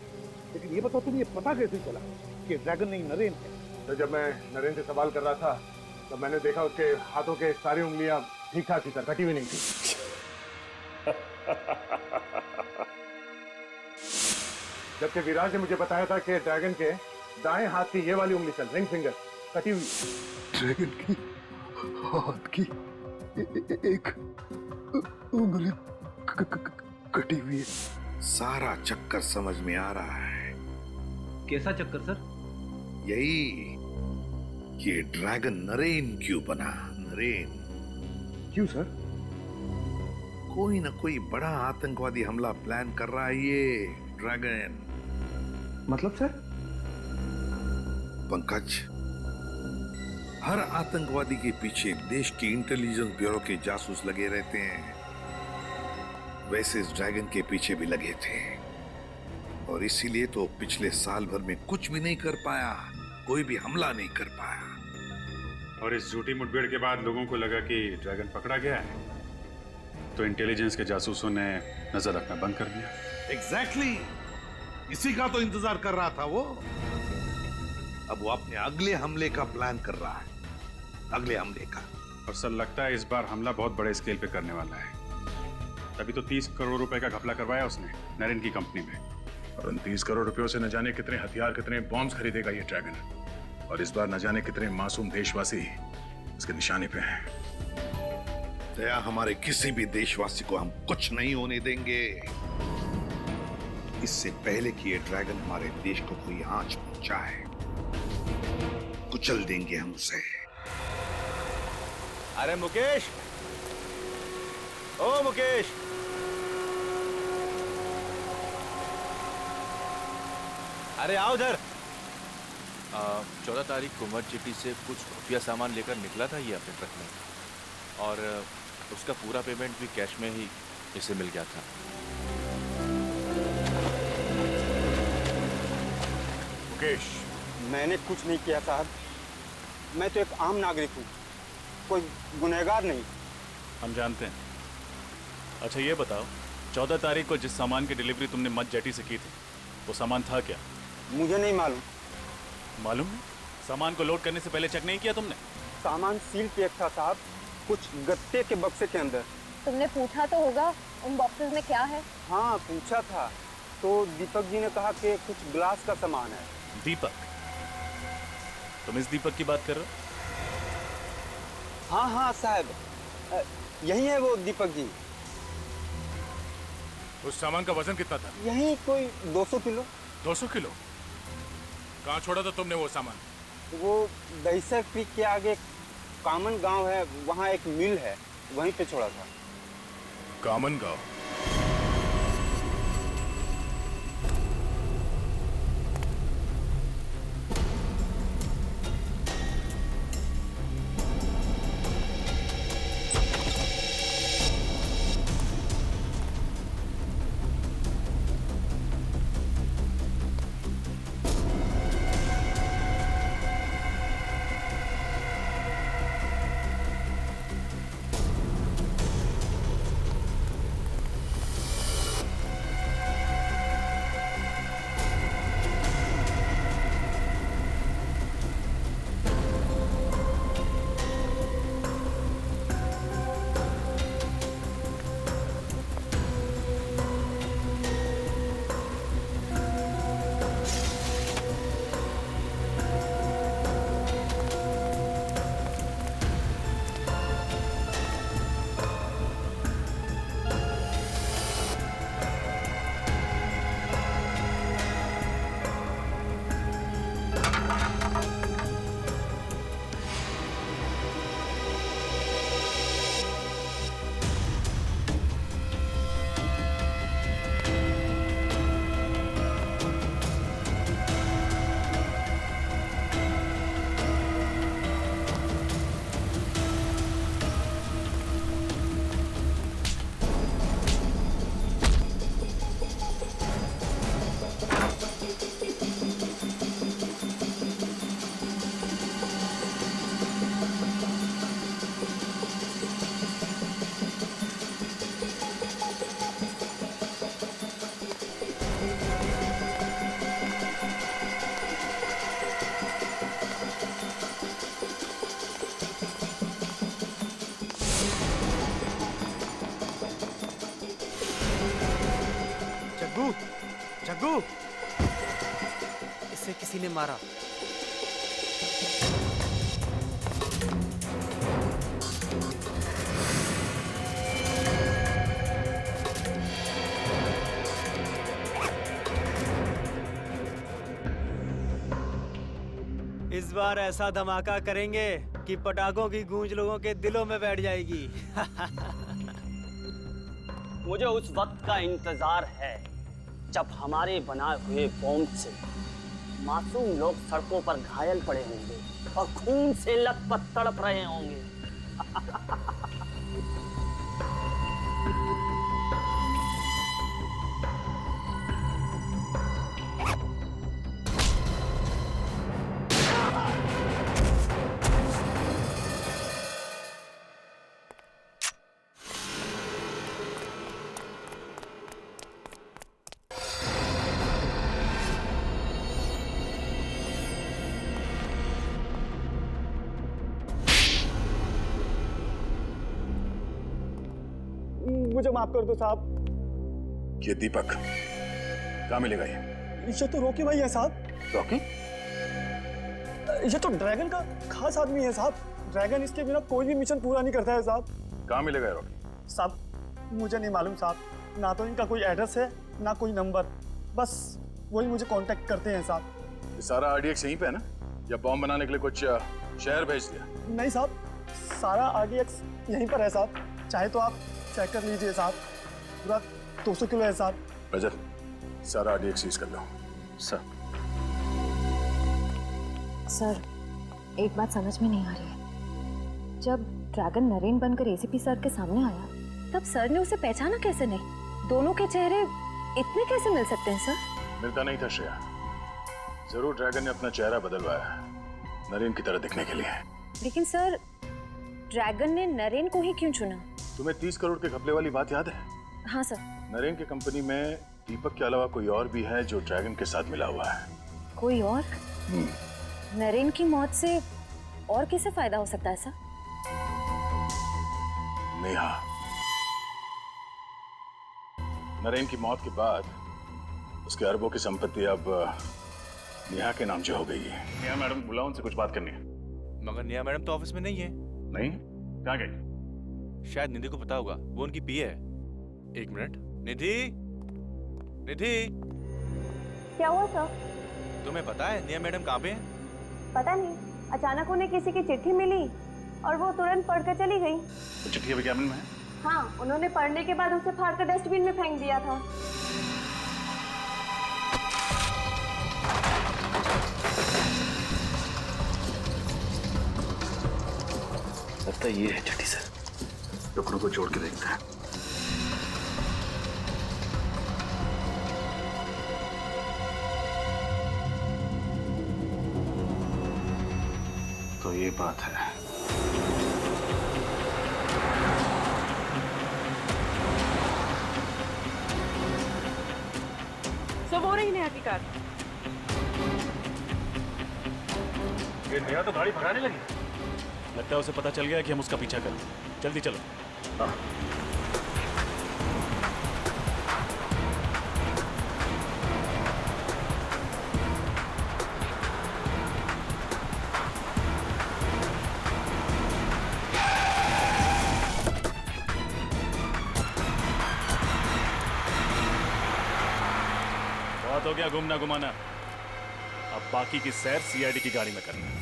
लेकिन ये बताओ, तुम्हें ये पता कैसे चला कि ड्रैगन नहीं नरेन है? तो जब मैं नरेन से सवाल कर रहा था तो मैंने देखा उसके हाथों के सारी उंगलियां ठीक ठाक थी सर, कटी हुई नहीं थी। जबकि विराज ने मुझे बताया था कि ड्रैगन के दाएं हाथ की ये वाली उंगली, सर, रिंग फिंगर, कटी हुई। ड्रैगन की हाथ की एक उंगली कटी हुई है। सारा चक्कर समझ में आ रहा है। कैसा चक्कर सर? यही, ये ड्रैगन नरेन क्यों बना? नरेन क्यों सर? कोई ना कोई बड़ा आतंकवादी हमला प्लान कर रहा है ये ड्रैगन। मतलब सर? पंकज, हर आतंकवादी के पीछे देश की इंटेलिजेंस ब्यूरो के जासूस लगे रहते हैं। वैसे इस ड्रैगन के पीछे भी लगे थे और इसीलिए तो पिछले साल भर में कुछ भी नहीं कर पाया, कोई भी हमला नहीं कर पाया। और इस झूठी मुठभेड़ के बाद लोगों को लगा कि ड्रैगन पकड़ा गया है, तो इंटेलिजेंस के जासूसों ने नजर रखना बंद कर दिया। एग्जैक्टली, इसी का तो इंतजार कर रहा था वो। अब वो अपने अगले हमले का प्लान कर रहा है, अगले हमले का। और सर, लगता है इस बार हमला बहुत बड़े स्केल पे करने वाला है। तभी तो 30 करोड़ रुपए का घपला करवाया उसने नरेन की कंपनी में। और उन 30 करोड़ रुपयों से न जाने कितने हथियार, कितने बॉम्ब्स खरीदेगा ये ड्रैगन। और इस बार न जाने कितने मासूम देशवासी उसके निशाने पे हैं। दया, हमारे किसी भी देशवासी को हम कुछ नहीं होने देंगे। इससे पहले कि ये ड्रैगन हमारे देश को कोई आंच पहुंचाए, कुचल देंगे हम उसे। अरे मुकेश, ओ मुकेश, अरे आओ उधर। 14 तारीख को मर्ज सिटी से कुछ खुफिया सामान लेकर निकला था ये अपने ट्रक में, और उसका पूरा पेमेंट भी कैश में ही इसे मिल गया था। मुकेश, मैंने कुछ नहीं किया साहब, मैं तो एक आम नागरिक हूँ, कोई गुनहगार नहीं। हम जानते हैं। अच्छा ये बताओ, 14 तारीख को जिस सामान की डिलीवरी तुमने मत जेटी से की थी, वो सामान था क्या? मुझे नहीं मालूम। मालूम नहीं, सामान को लोड करने से पहले चेक नहीं किया तुमने? सामान सील पैक था साहब, कुछ गत्ते के बक्से के अंदर। तुमने पूछा तो होगा उन बॉक्सेस में क्या है? हाँ पूछा था, तो दीपक जी ने कहा कि कुछ ग्लास का सामान है। दीपक? तुम इस दीपक की बात कर रहे हो? हाँ हाँ साहब, यही है वो दीपक जी। उस सामान का वजन कितना था? यही कोई 200 किलो। 200 किलो? कहाँ छोड़ा था तुमने वो सामान? वो दहीसर क्रीक के आगे कामन गांव है, वहाँ एक मिल है, वहीं पे छोड़ा था। कामन गांव? जग्गू, इसे किसी ने मारा। इस बार ऐसा धमाका करेंगे कि पटाखों की गूंज लोगों के दिलों में बैठ जाएगी। मुझे उस वक्त का इंतजार है जब हमारे बनाए हुए बॉम्ब से मासूम लोग सड़कों पर घायल पड़े होंगे और खून से लथपथ तड़प रहे होंगे। मुझे माफ कर दो साहब। ये दीपक कहाँ मिलेगा? ये तो रॉकी भाई है साहब। रॉकी? ये तो ड्रैगन का खास आदमी है साहब। ड्रैगन इसके बिना कोई भी मिशन पूरा नहीं करता है साहब। कहाँ मिलेगा रॉकी? साहब मुझे नहीं मालूम साहब, ना तो इनका कोई एड्रेस है ना कोई नंबर, बस वही मुझे कांटेक्ट करते हैं साहब। ये सारा RDX यहीं पे है ना, या बॉम्ब बनाने के लिए कुछ शहर भेज दिया? नहीं साहब, सारा RDX यहीं पर है साहब, चाहे तो आप चेक कर लीजिए साहब। पूरा 200 किलो है साहब। रजत, सारा RDX सीज कर लो। सर, एक बात समझ में नहीं आ रही है। जब ड्रैगन नरेन बनकर ACP सर के सामने आया, तब सर ने उसे पहचाना कैसे नहीं? दोनों के चेहरे इतने कैसे मिल सकते हैं सर? मिलता नहीं था श्रेया, जरूर ड्रैगन ने अपना चेहरा बदलवाया नरेन की तरह दिखने के लिए। लेकिन सर, ड्रैगन ने नरेन को ही क्यों चुना? तुम्हें 30 करोड़ के घपले वाली बात याद है? हाँ सर। नरेन की कंपनी में दीपक के अलावा कोई और भी है जो ड्रैगन के साथ मिला हुआ है। कोई और? नरेन की मौत से और किसे फायदा हो सकता है सर? नेहा। नरेन की मौत के बाद उसके अरबों की संपत्ति अब नेहा के नाम से हो गई है। नेहा मैडम बुलाओ, उनसे कुछ बात करनी है। मगर नेहा मैडम तो ऑफिस में नहीं है। नहीं? कहाँ गई? शायद निधि को पता होगा, वो उनकी पीए है। एक मिनट। निधि, निधि, क्या हुआ सर? तुम्हें पता है नेहा मैडम कहाँ पे है? पता नहीं, अचानक उन्हें किसी की चिट्ठी मिली और वो तुरंत पढ़कर चली गई। तो चिट्ठी अभी कैबिन में है? हाँ, उन्होंने पढ़ने के बाद उसे फाड़कर डस्टबिन में फेंक दिया था। लगता है ये है चिट्ठी सर। टुकड़ों को जोड़ के देखते हैं। तो ये बात है। सब हो रही नेहा की कार। ये नेहा तो गाड़ी भगाने लगी। लगता है उसे पता चल गया कि हम उसका पीछा करें। जल्दी चलो। हाँ। बहुत हो गया घूमना घुमाना। अब बाकी की सैर सीआईडी की गाड़ी में करना है।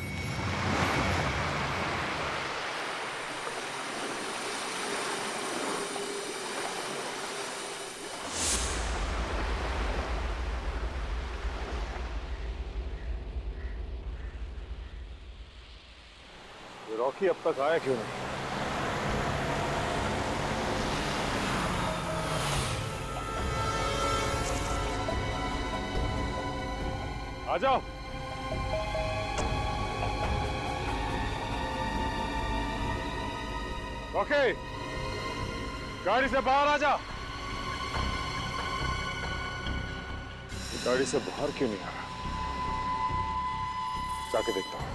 रॉकी अब तक आया क्यों नहीं? आ जाओ। रॉकी, गाड़ी से बाहर आ जा। गाड़ी से बाहर क्यों नहीं आ रहा? जाके देखता हूं।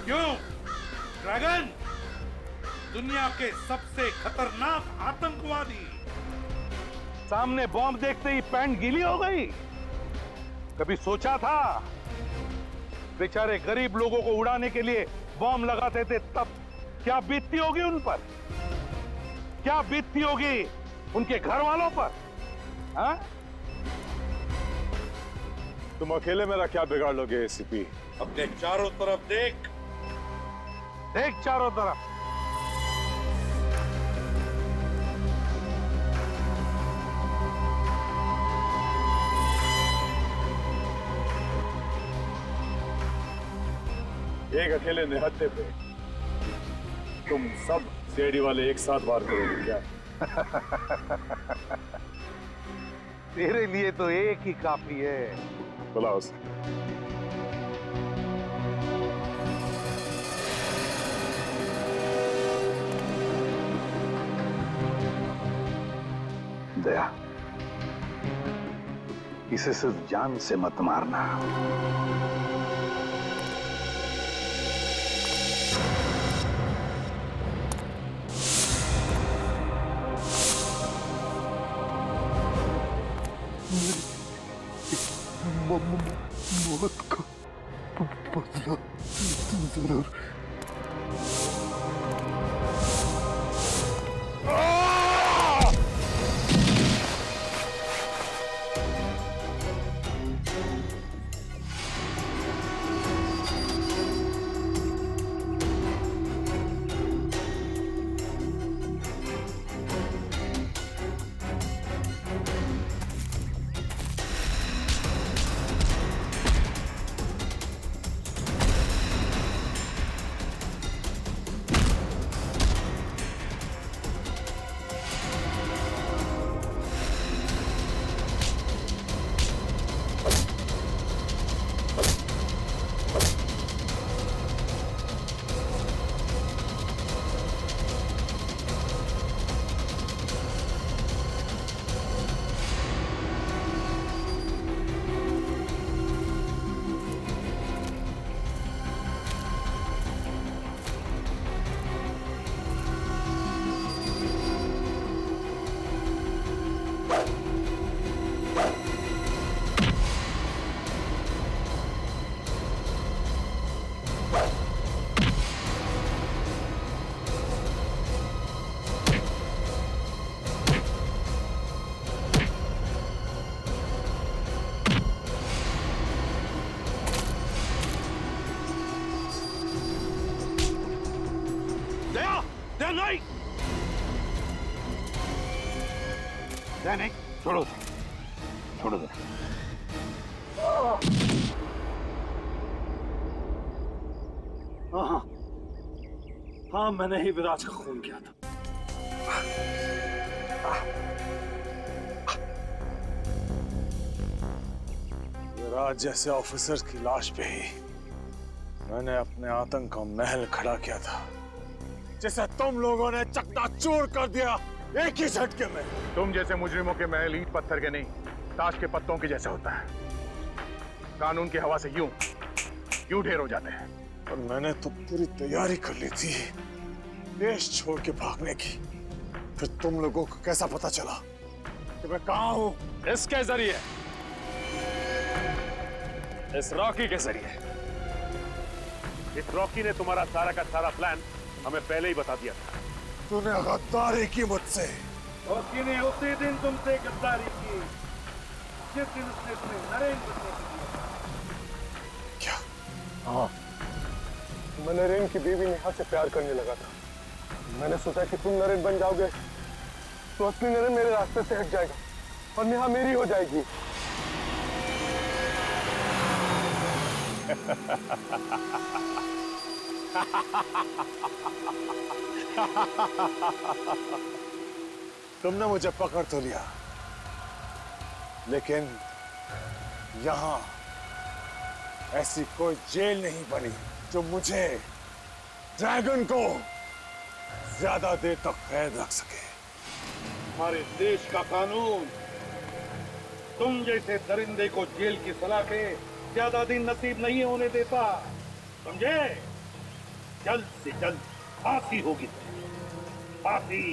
क्यों? ड्रैगन दुनिया के सबसे खतरनाक आतंकवादी। सामने बॉम्ब देखते ही पैंट गीली हो गई। कभी सोचा था बेचारे गरीब लोगों को उड़ाने के लिए बॉम्ब लगाते थे, तब क्या बीतती होगी उन पर? क्या बीतती होगी उनके घर वालों पर? हाँ? तुम अकेले मेरा क्या बिगाड़ लोगे एसीपी? अपने चारों तरफ देख, देख चारों तरफ। एक अकेले निहत्थे पे तुम सब सीआईडी वाले एक साथ वार करोगे क्या? तेरे लिए तो एक ही काफी है। बुलाओ उसे। दया, इसे सिर्फ जान से मत मारना। मौत का बदला जरूर। नहीं। नहीं, छोड़ो छोड़ो दे। हाँ, मैंने ही विराज का खून किया था। विराज जैसे ऑफिसर की लाश पे ही मैंने अपने आतंक का महल खड़ा किया था, जिसे तुम लोगों ने चकनाचूर कर दिया एक ही झटके में। तुम जैसे मुजरिमों के महल ईंट पत्थर के नहीं, ताश के पत्तों के जैसे होता है। कानून की हवा से यूं ढेर हो जाते हैं। और मैंने तो पूरी तैयारी कर ली थी देश छोड़ के भागने की। फिर तुम लोगों को कैसा पता चला कि मैं कहाँ हूँ? इसके जरिए, इस रॉकी के जरिए। इस रॉकी ने तुम्हारा सारा का सारा प्लान हमें पहले ही बता दिया था। तूने गद्दारी की मुझसे। रॉकी ने उसी दिन तुमसे गद्दारी की जिस दिन उसने तुम्हें नरेन बनने के लिए। क्या? हाँ, मैं नरेन की बीवी नेहा से प्यार करने लगा था। मैंने सोचा कि तुम नरेन बन जाओगे तो असली नरेन मेरे रास्ते से हट जाएगा और नेहा मेरी हो जाएगी। तुमने मुझे पकड़ तो लिया, लेकिन यहां ऐसी कोई जेल नहीं बनी जो मुझे, ड्रैगन को, ज्यादा देर तक कैद रख सके। हमारे देश का कानून तुम जैसे दरिंदे को जेल की सलाखें ज्यादा दिन नसीब नहीं होने देता, समझे? जल्द से जल्द फांसी होगी, फांसी।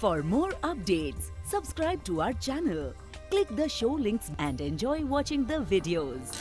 For more updates, subscribe to our channel, click the show links and enjoy watching the videos.